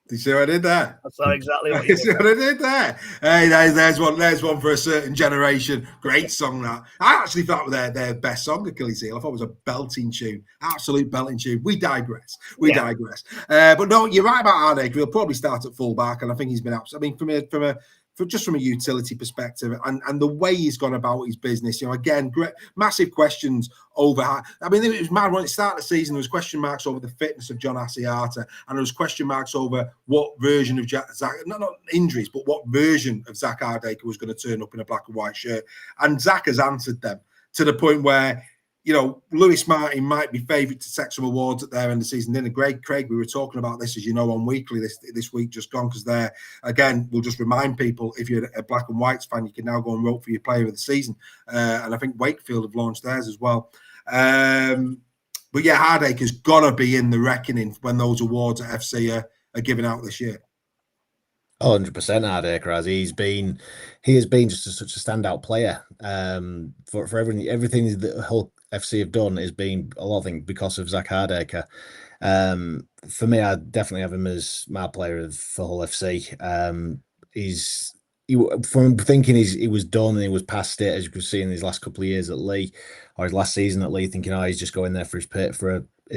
Do you see what I did there? That's not exactly what you did. See what I did there? Hey, there's one for a certain generation. Great song, that. I actually thought their best song, Achilles heel. I thought it was a belting tune. Absolute belting tune. We digress. Digress. But no, you're right about Hardacre. He'll probably start at full-back, and I think he's been out. I mean, from a utility perspective and the way he's gone about his business, again, great, massive questions over. I mean, it was mad when it started the season. There was question marks over the fitness of John Asiata, and there was question marks over what version of Zach, not injuries, but what version of Zach Hardacre was going to turn up in a black and white shirt. And Zach has answered them to the point where, Lewis Martin might be favourite to take some awards at their end of the season. Then Craig, we were talking about this, as you know, on Weekly this week just gone, because there, again, we'll just remind people, if you're a black and whites fan, you can now go and vote for your player of the season. And I think Wakefield have launched theirs as well. But yeah, Hardacre's got to be in the reckoning when those awards at FC are given out this year. 100% Hardacre has. He has been just such a standout player. For everything that Hull FC have done has been a lot of things because of Zach Hardacre. For me, I definitely have him as my player for Hull FC. From thinking he was done and he was past it, as you can see in his last couple of years at Lee, or his last season at Lee, thinking, he's just going there for his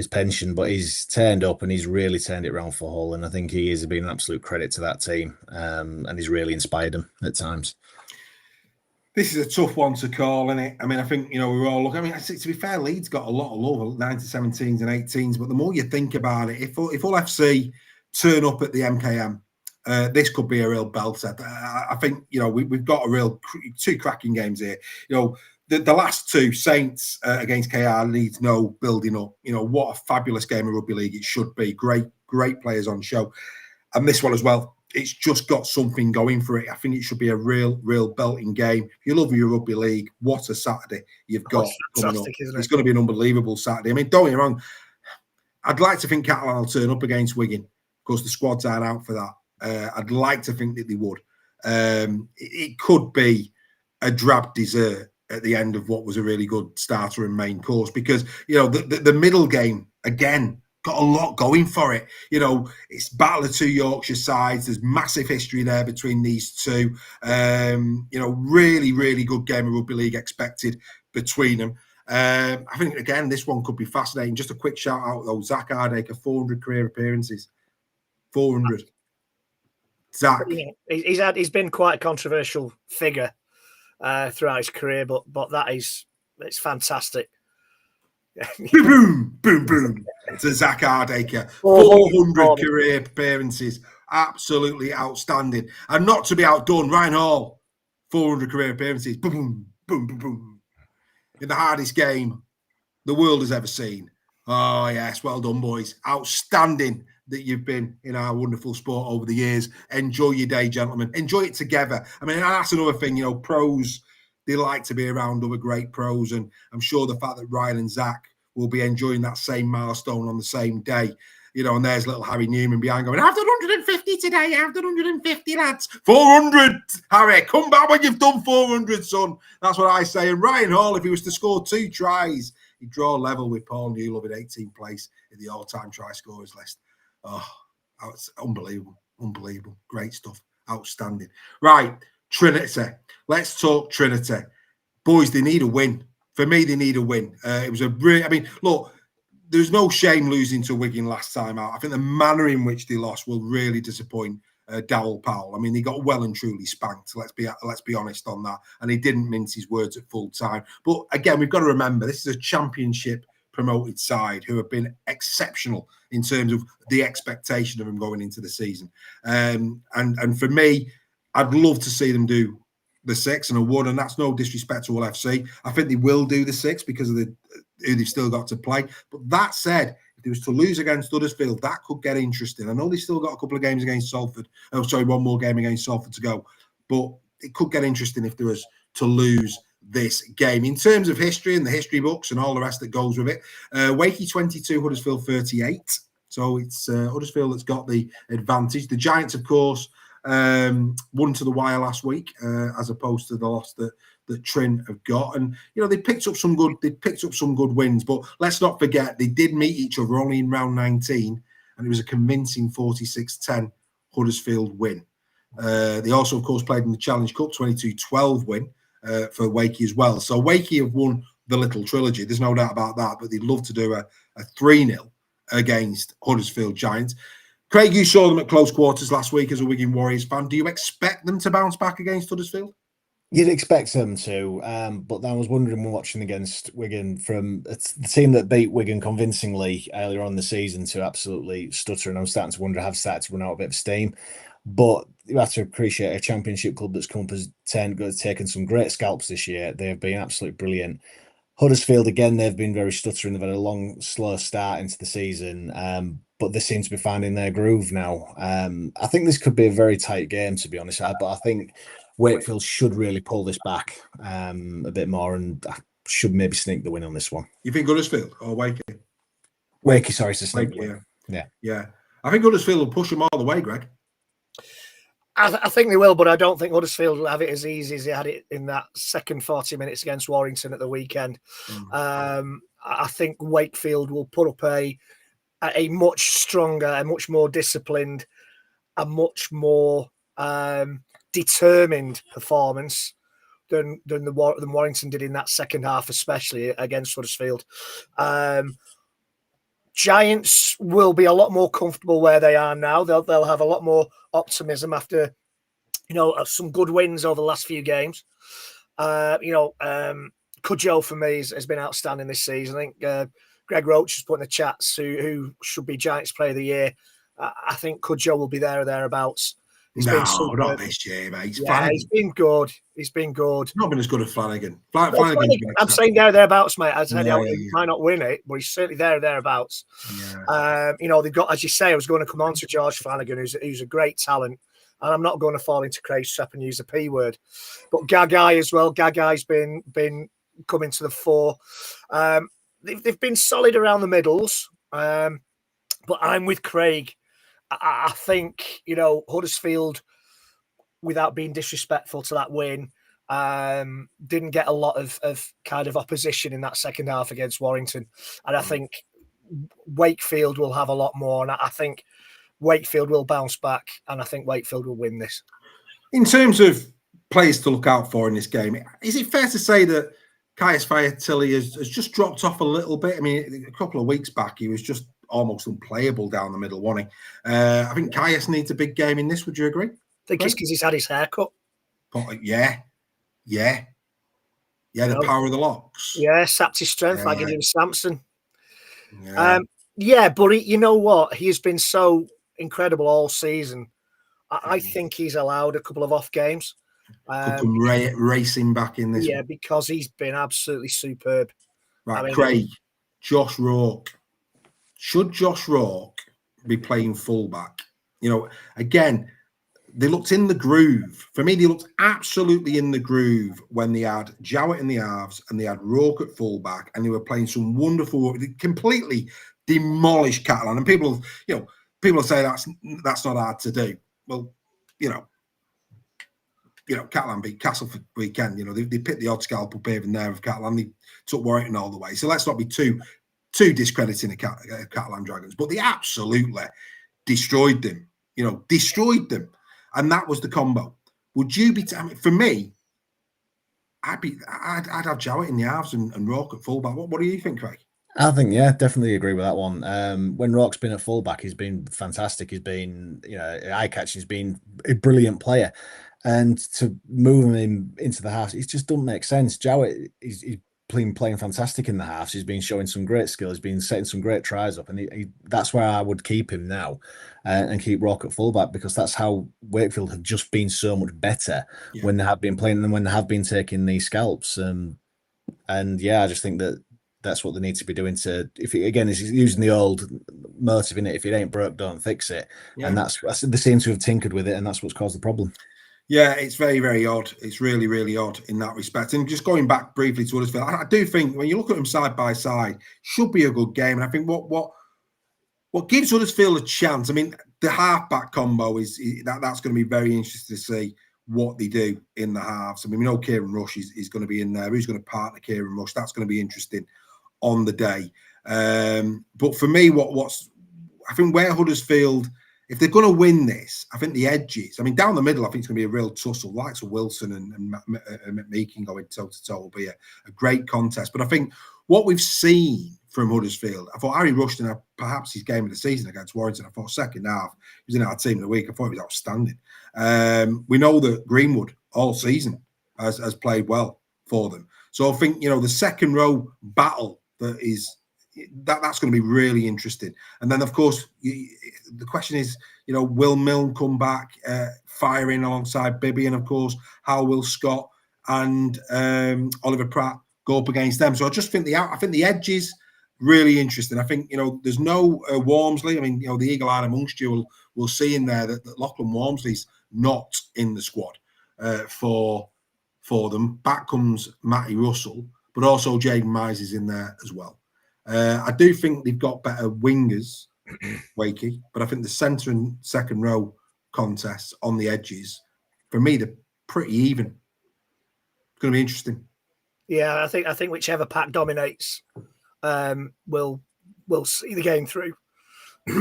pension, but he's turned up and he's really turned it around for Hull, and I think he has been an absolute credit to that team, and he's really inspired them at times. This is a tough one to call, isn't it? I mean, I think, we were all looking. I mean, to be fair, Leeds got a lot of love, 1917s and 18s, but the more you think about it, if Hull FC turn up at the MKM, this could be a real belter. I think, we've got two cracking games here. The last two, Saints against KR, needs no building up. What a fabulous game of rugby league it should be. Great players on show. And this one as well. It's just got something going for it. I think it should be a real belting game. If you love your rugby league, what a Saturday you've got coming up. It's going to be an unbelievable Saturday. I mean, don't get me wrong. I'd like to think Catalan will turn up against Wigan. Of course, the squads aren't out for that. I'd like to think that they would. It could be a drab dessert at the end of what was a really good starter and main course, because the middle game again got a lot going for it. It's battle of two Yorkshire sides. There's massive history there between these two. Really good game of rugby league expected between them. I think again this one could be fascinating. Just a quick shout out though, Zach Hardacre, 400 career appearances. 400. Zach. He's been quite a controversial figure throughout his career, but it's fantastic. boom, boom, boom. To Zach Hardacre. 400 career appearances. Absolutely outstanding. And not to be outdone, Ryan Hall, 400 career appearances. Boom, boom, boom, boom, boom. In the hardest game the world has ever seen. Oh, yes. Well done, boys. Outstanding that you've been in our wonderful sport over the years. Enjoy your day, gentlemen. Enjoy it together. I mean, that's another thing, you know, pros, they like to be around other great pros. And I'm sure the fact that Ryan and Zach will be enjoying that same milestone on the same day. You know, and there's little Harry Newman behind going, I've done 150 today. I've done 150, lads. 400, Harry. Come back when you've done 400, son. That's what I say. And Ryan Hall, if he was to score 2 tries, he'd draw level with Paul Newlove in 18th place in the all-time try scorers list. Oh, it's unbelievable. Unbelievable. Great stuff. Outstanding. Right, Trinity. Let's talk Trinity. Boys, they need a win. For me, they need a win. It was a really, I mean, look, there's no shame losing to Wigan last time out. I think the manner in which they lost will really disappoint Dowell Powell. I mean, he got well and truly spanked. Let's be honest on that. And he didn't mince his words at full time. But again, we've got to remember this is a championship promoted side who have been exceptional in terms of the expectation of them going into the season. And for me, I'd love to see them do the 6 and a 1, and that's no disrespect to Hull FC. I think they will do the 6 because of who they've still got to play. But that said, if they was to lose against Huddersfield, that could get interesting. I know they've still got a couple of games against Salford. Oh, sorry, one more game against Salford to go. But it could get interesting if there was to lose this game. In terms of history and the history books and all the rest that goes with it, Wakey 22, Huddersfield 38. So it's Huddersfield that's got the advantage. The Giants, of course, won to the wire last week, as opposed to the loss that Trin have got. And you know, they picked up some good wins, but let's not forget they did meet each other only in round 19, and it was a convincing 46-10 Huddersfield win. They also, of course, played in the Challenge Cup, 22-12 win for Wakey as well. So Wakey have won the little trilogy. There's no doubt about that, but they'd love to do a 3-0 against Huddersfield Giants. Craig, you saw them at close quarters last week as a Wigan Warriors fan. Do you expect them to bounce back against Huddersfield? You'd expect them to, but I was wondering, watching against Wigan, from the team that beat Wigan convincingly earlier on in the season to absolutely stutter, and I'm starting to wonder, have started to run out a bit of steam. But you have to appreciate a championship club that's come up as taken some great scalps this year. They have been absolutely brilliant. Huddersfield, again, they've been very stuttering. They've had a long, slow start into the season, but they seem to be finding their groove now. I think this could be a very tight game, to be honest, but I think Wakefield should really pull this back a bit more, and should maybe sneak the win on this one. You think Huddersfield or Wakey? Wakey, sorry, to sneak the win. Yeah. I think Huddersfield will push them all the way, Greg. I think they will, but I don't think Huddersfield will have it as easy as they had it in that second 40 minutes against Warrington at the weekend. I think Wakefield will put up a much stronger, a much more disciplined, a much more determined performance than Warrington did in that second half, especially against Huddersfield. Giants will be a lot more comfortable where they are now. They'll have a lot more optimism after, some good wins over the last few games. Cudjoe for me has been outstanding this season. I think Greg Roach has put in the chats who should be Giants Player of the Year. I think Cudjoe will be there or thereabouts. Not this year, mate. He's been good. He's not been as good as Flanagan. Flanagan I'm saying there or thereabouts, mate. I said he might not win it, but he's certainly there or thereabouts. Yeah. They've got, as you say, I was going to come on to George Flanagan, who's a great talent. And I'm not going to fall into Craig's trap and use a P word. But Gagai as well. Gagai's been coming to the fore. They've been solid around the middles. But I'm with Craig. I think, Huddersfield, without being disrespectful to that win, didn't get a lot of kind of opposition in that second half against Warrington. And I think Wakefield will have a lot more. And I think Wakefield will bounce back. And I think Wakefield will win this. In terms of players to look out for in this game, is it fair to say that Caius Fayatilli has just dropped off a little bit? I mean, a couple of weeks back, he was just almost unplayable down the middle, wasn't he? I think Caius needs a big game in this. Would you agree? I think it's because he's had his hair cut. Yeah. The power of the locks. Yeah, sapped his strength like he did with Samson. But you know what? He has been so incredible all season. I think he's allowed a couple of off games. Could come racing back in this one. because he's been absolutely superb. Right, I mean, Craig, Josh Rourke. Should Josh Rourke be playing fullback? Again, they looked in the groove. For me, they looked absolutely in the groove when they had Jowett in the halves and they had Rourke at fullback, and they were playing some wonderful, they completely demolished Catalan. And people say that's not hard to do. Well, Catalan beat Castleford weekend. They picked the odd scalp up here and there of Catalan. They took Warrington all the way. So let's not be too discrediting the Catalan Dragons, but they absolutely destroyed them. Destroyed them, and that was the combo. Would you be? For me, I'd have Jowett in the halves and Rourke at fullback. What do you think, Craig? I think, yeah, definitely agree with that one. When Rourke's been at fullback, he's been fantastic. He's been, eye-catching. He's been a brilliant player. And to move him into the halves, it just doesn't make sense. Jowett, he's playing fantastic in the halves. He's been showing some great skill. He's been setting some great tries up. And that's where I would keep him now and keep Rourke at fullback, because that's how Wakefield have just been so much better when they have been playing and when they have been taking these scalps. And I just think that's what they need to be doing if he's using the old motive in it. If it ain't broke, don't fix it. Yeah. And that's they seem to have tinkered with it, and that's what's caused the problem. Yeah, it's very, very odd. It's really, really odd in that respect. And just going back briefly to Huddersfield, I do think when you look at them side by side, should be a good game. And I think what gives Huddersfield a chance, I mean, the half-back combo that's going to be very interesting to see what they do in the halves. I mean, we know Kieran Rush is going to be in there. Who's going to partner Kieran Rush? That's going to be interesting on the day. But for me, I think where Huddersfield, if they're going to win this, I think the edges, I mean, down the middle, I think it's going to be a real tussle. Likes of Wilson and McMeekin going toe-to-toe will be a great contest. But I think what we've seen from Huddersfield, I thought Harry Rushton had perhaps his game of the season against Warrington. I thought second half, he was in our team of the week. I thought he was outstanding. We know that Greenwood all season has played well for them. So I think, the second row battle that's going to be really interesting. And then, of course, the question is, will Milne come back firing alongside Bibby? And, of course, how will Scott and Oliver Pratt go up against them? So I just think the edges really interesting. I think, there's no Walmsley. I mean, the eagle-eyed amongst you will see in there that Lachlan Walmsley's not in the squad for them. Back comes Matty Russell, but also Jaden Mize is in there as well. I do think they've got better wingers, Wakey, but I think the centre and second row contests on the edges, for me, they're pretty even. It's going to be interesting. Yeah, I think whichever pack dominates will see the game through.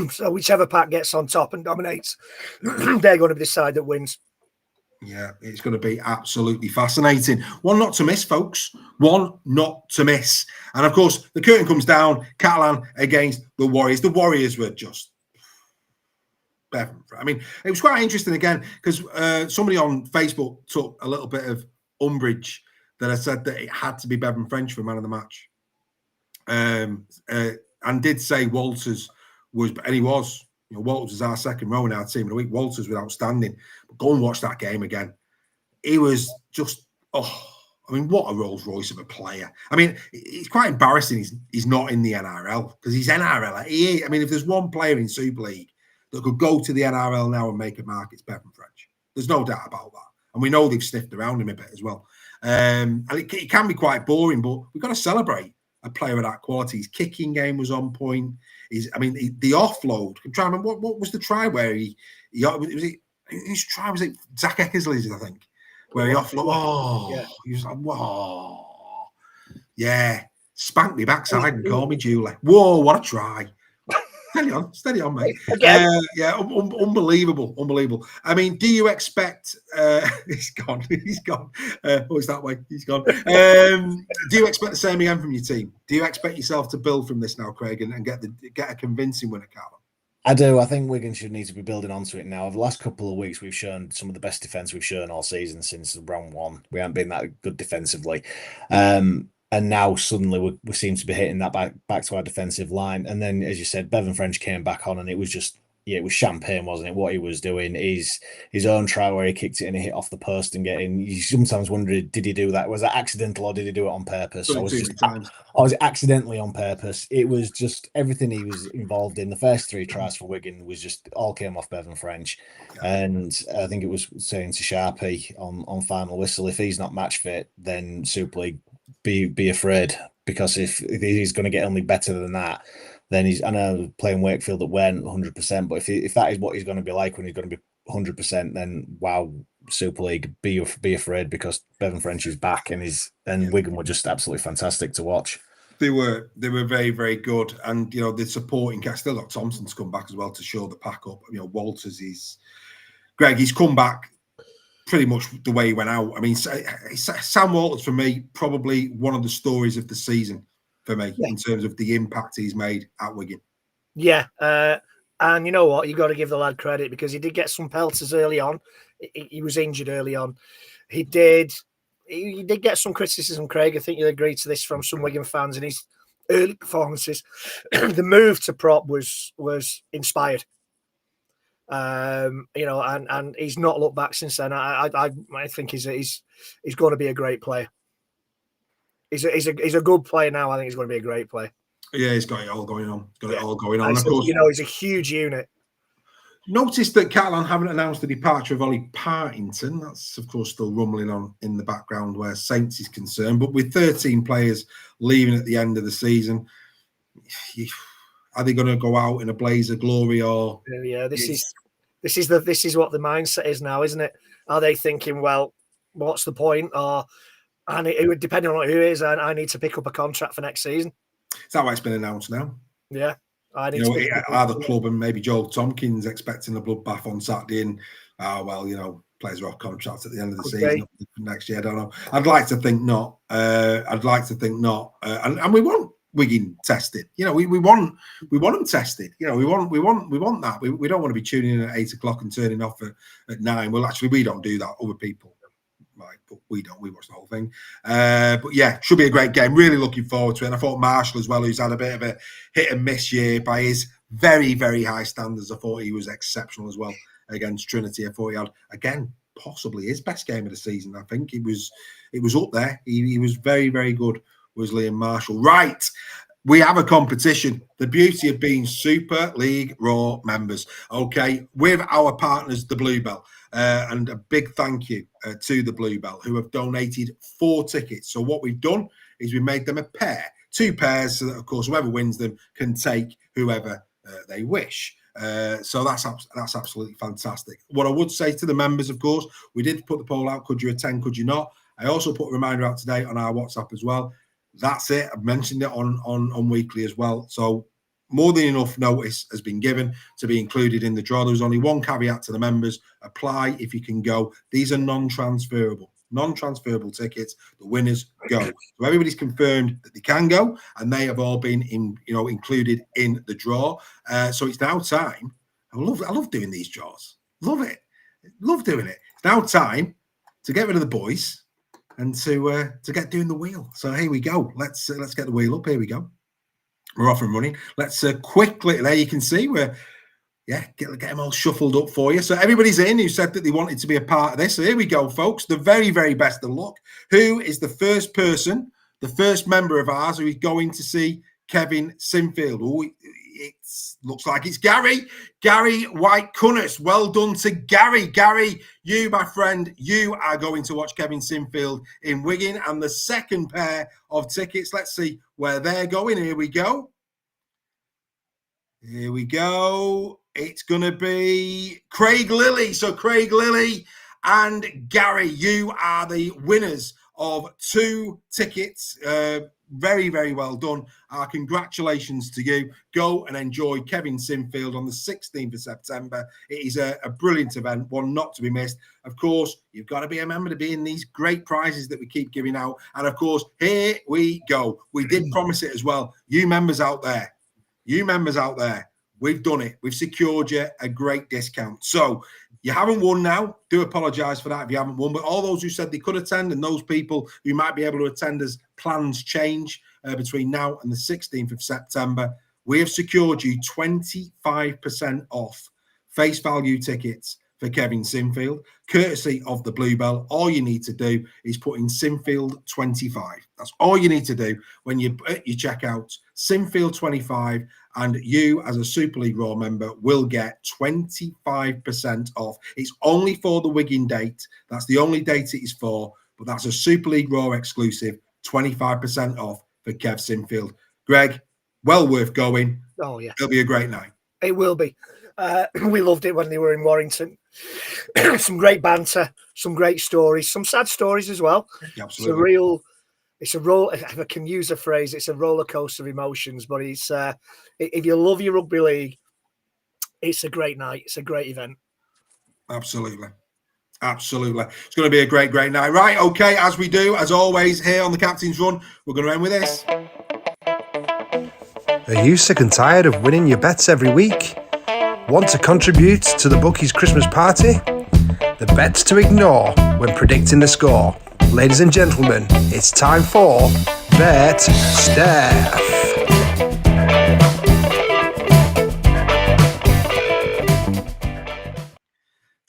So whichever pack gets on top and dominates, they're going to be the side that wins. Yeah, it's going to be absolutely fascinating. One not to miss, folks. One not to miss. And, of course, the curtain comes down. Catalan against the Warriors. The Warriors were just... I mean, it was quite interesting, again, because somebody on Facebook took a little bit of umbrage that I said that it had to be Bevan French for man of the match. And did say Walters was... And he was... Walters is our second row in our team of the week. Walters was outstanding. But go and watch that game again. He was just, I mean, what a Rolls Royce of a player. I mean, it's quite embarrassing he's not in the NRL, because he's NRL. I mean, if there's one player in Super League that could go to the NRL now and make a mark, it's Bevan French. There's no doubt about that. And we know they've sniffed around him a bit as well. And it can be quite boring, but we've got to celebrate a player of that quality. His kicking game was on point. The offload. I'm trying to remember what was the try where his try was it Zach Eckersley's, I think, where he offloaded. Oh, yeah. He was like, whoa, yeah, spanked me backside and called me Julie. Whoa, what a try! Steady on, mate. Unbelievable. I mean, do you expect? He's gone. Oh, it's that way. He's gone. Do you expect the same again from your team? Do you expect yourself to build from this now, Craig, and get a convincing win at Carlo? I do. I think Wigan should need to be building onto it now. Over the last couple of weeks, we've shown some of the best defence we've shown all season since round one. We haven't been that good defensively. And now suddenly we seem to be hitting that back to our defensive line. And then, as you said, Bevan French came back on, and it was just yeah, it was champagne, wasn't it? What he was doing, his own try where he kicked it and he hit off the post and getting. You sometimes wondered, did he do that? Was that accidental or did he do it on purpose? Done it too many times. I was accidentally on purpose. It was just everything he was involved in. The first 3 tries for Wigan was just all came off Bevan French, and I think it was saying to Sharpie on final whistle, if he's not match fit, then Super League be afraid, because if he's going to get only better than that, then he's. I know playing Wakefield that weren't 100%, but if that is what he's going to be like when he's going to be 100%, then wow, Super League, be afraid, because Bevan French is back and Wigan were just absolutely fantastic to watch. They were very, very good, and the supporting cast. Still got Thompson's come back as well to show the pack up. Walters he's come back pretty much the way he went out. I mean, Sam Walters for me probably one of the stories of the season for me in terms of the impact he's made at Wigan. Yeah, and you know what? You got to give the lad credit, because he did get some pelters early on. He was injured early on. He did get some criticism, Craig. I think you'll agree to this, from some Wigan fans in his early performances. The move to prop was inspired. And he's not looked back since then. I think he's going to be a great player. He's a good player now. I think he's going to be a great player. Yeah, he's got it all going on. Of course, he's a huge unit. Noticed that Catalan haven't announced the departure of Ollie Partington. That's, of course, still rumbling on in the background where Saints is concerned. But with 13 players leaving at the end of the season, are they going to go out in a blaze of glory? Or this is what the mindset is now, isn't it? Are they thinking, well, what's the point? And it would depend on who it is. I need to pick up a contract for next season. Is that why it's been announced now? Yeah. Are the club and maybe Joel Tompkins expecting a bloodbath on Saturday? And players are off contracts at the end of the season next year. I don't know. I'd like to think not. And we want Wigan tested. We want them tested. We want that. We don't want to be tuning in at 8 o'clock and turning off at 9. Well, actually, we don't do that. Other people might, but we don't. We watch the whole thing. But yeah, should be a great game. Really looking forward to it. And I thought Marshall as well, who's had a bit of a hit and miss year by his very, very high standards. I thought he was exceptional as well against Trinity. I thought he had, again, possibly his best game of the season. I think it was up there. He was very, very good, was Liam Marshall. Right. We have a competition. The beauty of being Super League Raw members, okay, with our partners, the Bluebell. And a big thank you to the Bluebell, who have donated 4 tickets. So what we've done is we made them a pair, 2 pairs, so that, of course, whoever wins them can take whoever they wish. So that's absolutely fantastic. What I would say to the members, of course, we did put the poll out. Could you attend? Could you not? I also put a reminder out today on our WhatsApp as well. That's it. I've mentioned it on weekly as well. So more than enough notice has been given to be included in the draw. There's only one caveat to the members. Apply if you can go. These are non-transferable tickets. The winners go. So everybody's confirmed that they can go, and they have all been included in the draw. So it's now time. I love doing these draws. Love it. Love doing it. It's now time to get rid of the boys and to get doing the wheel. So here we go. Let's get the wheel up. Here we go. We're off and running. Let's quickly, there you can see we're, get them all shuffled up for you. So everybody's in who said that they wanted to be a part of this. So here we go, folks. The very, very best of luck. Who is the first person, the first member of ours who is going to see Kevin Sinfield? Oh, it looks like it's Gary. Gary White-Cunnis. Well done to Gary. Gary, you, my friend, you are going to watch Kevin Sinfield in Wigan. And the second pair of tickets, let's see where they're going. Here we go. Here we go. It's going to be Craig Lilly. So Craig Lilly and Gary, you are the winners of 2 tickets. Very, very well done. Congratulations to you. Go and enjoy Kevin Sinfield on the 16th of September. It is a brilliant event, one not to be missed. Of course, you've got to be a member to be in these great prizes that we keep giving out. And of course, here we go. We did promise it as well. You members out there, we've done it. We've secured you a great discount. So you haven't won now. Do apologise for that if you haven't won. But all those who said they could attend and those people who might be able to attend as plans change between now and the 16th of September, we have secured you 25% off face value tickets for Kevin Sinfield, courtesy of the Bluebell. All you need to do is put in Sinfield 25. That's all you need to do when you check out Sinfield 25, and you, as a Super League Raw member, will get 25% off. It's only for the Wigan date. That's the only date it is for, but that's a Super League Raw exclusive, 25% off for Kev Sinfield. Greg, well worth going. Oh, yeah. It'll be a great night. It will be. We loved it when they were in Warrington. Some great banter, some great stories, some sad stories as well. Yeah, absolutely. It's a roll. If I can use a phrase, it's a roller coaster of emotions. But it's if you love your rugby league, it's a great night. It's a great event. Absolutely. Absolutely. It's going to be a great, great night. Right. Okay. As we do, as always, here on the Captain's Run, we're going to end with this. Are you sick and tired of winning your bets every week? Want to contribute to the bookies' Christmas party? The bets to ignore when predicting the score. Ladies and gentlemen, it's time for Bet Steph.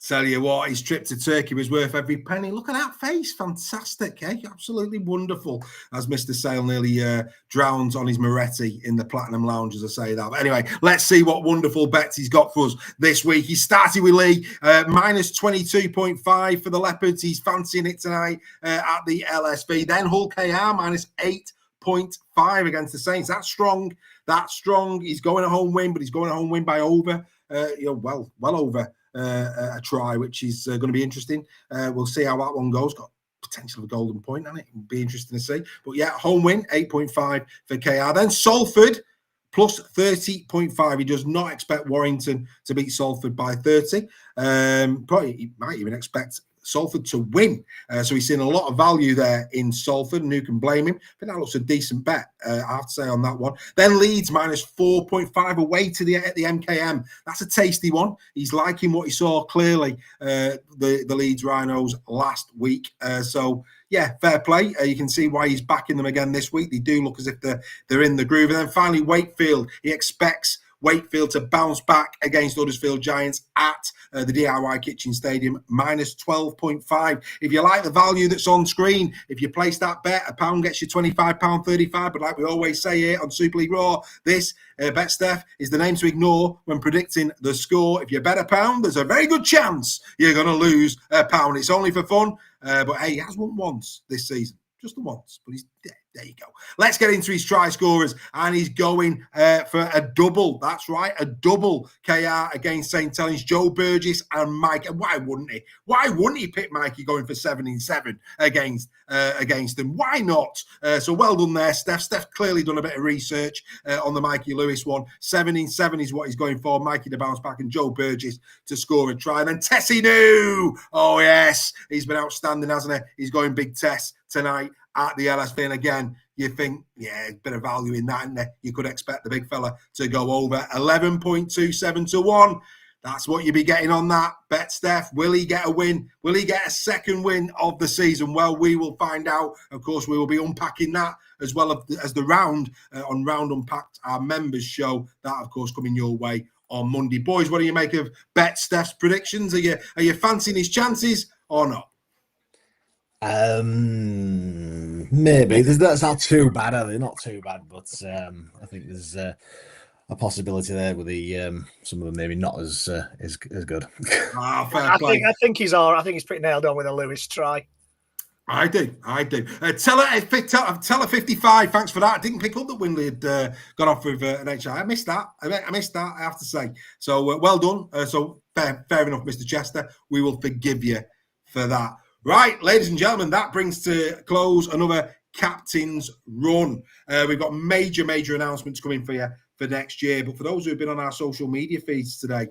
Tell you what, his trip to Turkey was worth every penny. Look at that face. Fantastic, eh? Absolutely wonderful. As Mr. Sale nearly drowns on his Moretti in the Platinum Lounge, as I say that. But anyway, let's see what wonderful bets he's got for us this week. He started with Lee, minus 22.5 for the Leopards. He's fancying it tonight at the LSV. Then Hull KR, minus 8.5 against the Saints. That's strong. That's strong. He's going a home win, but he's going a home win by over, well over. A try, which is going to be interesting. We'll see how that one goes. Got potential of a golden point, and it will be interesting to see. But yeah, home win 8.5 for KR. Then Salford plus 30.5. He does not expect Warrington to beat Salford by 30. Probably he might even expect Salford to win. So he's seen a lot of value there in Salford, and who can blame him? I think that looks a decent bet, I have to say, on that one. Then Leeds minus 4.5 away to the MKM. That's a tasty one. He's liking what he saw clearly, the Leeds Rhinos last week. So yeah, fair play. You can see why he's backing them again this week. They do look as if they're in the groove. And then finally, Wakefield. He expects Wakefield to bounce back against Huddersfield Giants at the DIY Kitchen Stadium, minus 12.5. If you like the value that's on screen, if you place that bet, a pound gets you £25.35. But like we always say here on Super League Raw, this Bet Steph is the name to ignore when predicting the score. If you bet a pound, there's a very good chance you're going to lose a pound. It's only for fun. But hey, he has won once this season. Just the once, but he's dead. There you go. Let's get into his try scorers, and he's going for a double. That's right, a double KR against St. Helens. Joe Burgess and Mike. And why wouldn't he? Why wouldn't he pick Mikey going for 7-7 against them? Why not? So well done there, Steph. Steph clearly done a bit of research on the Mikey Lewis one. 7-7 is what he's going for. Mikey to bounce back and Joe Burgess to score a try. And then Tessie New. Oh yes, he's been outstanding, hasn't he? He's going big Tess tonight at the LSV. And again, you think, yeah, a bit of value in that, and you could expect the big fella to go over 11.27 to 1. That's what you'll be getting on that bet, Steph. Will he get a win? Will he get a second win of the season? Well, we will find out. Of course, we will be unpacking that as well as the round on Round Unpacked, our members show. That, of course, coming your way on Monday. Boys, what do you make of bet Steph's predictions? Are you fancying his chances or not? Maybe that's not too bad, are they? Not too bad, but I think there's a possibility there with the some of them maybe not as good. I think he's all right. I think he's pretty nailed on with a Lewis try. I do. Teller 55. Thanks for that. I didn't pick up that Winley had gone off with an HI. I missed that. I missed that. I have to say. So well done. So fair enough, Mr. Chester. We will forgive you for that. Right, ladies and gentlemen, that brings to close another Captain's Run. We've got major announcements coming for you for next year. But for those who have been on our social media feeds today,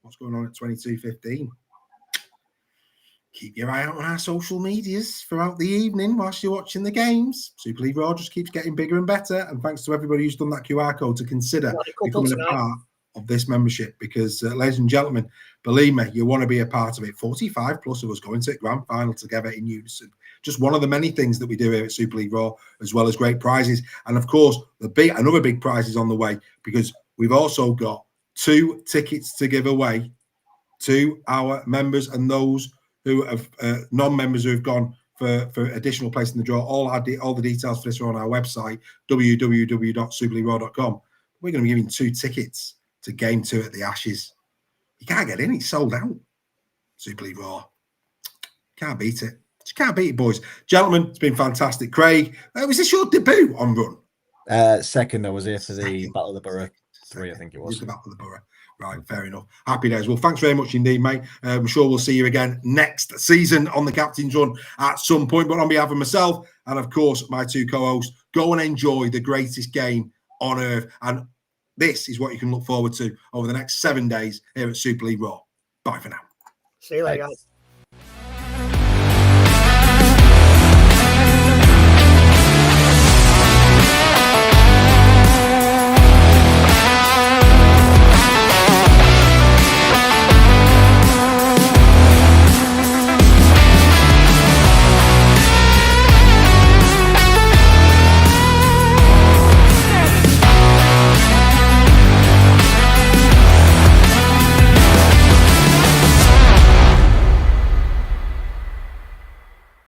what's going on at 22:15? Keep your eye out on our social medias throughout the evening whilst you're watching the games. Super League Raw just keeps getting bigger and better. And thanks to everybody who's done that QR code to consider becoming a part of this membership, because ladies and gentlemen, believe me, you want to be a part of it. 45 plus of us going to the grand final together in unison. just one of the many things that we do here at Super League Raw, as well as great prizes. And of course, another big prize is on the way, because we've also got 2 tickets to give away to our members and those who have non-members who have gone for additional place in the draw. All the details for this are on our website, www.superleagueraw.com. We're going to be giving 2 tickets to Game 2 at the Ashes. You can't get in; it's sold out. Super League Raw. Can't beat it. Just can't beat it, boys. Gentlemen, it's been fantastic. Craig, was this your debut on Run? Second, I was here for the Battle of the Borough 3, I think it was. The Battle of the Borough. Right, fair enough. Happy days. Well, thanks very much indeed, mate. I'm sure we'll see you again next season on the Captain's Run at some point. But on behalf of myself and, of course, my 2 co-hosts, go and enjoy the greatest game on earth. And this is what you can look forward to over the next 7 days here at Super League Raw. Bye for now. See you later, guys.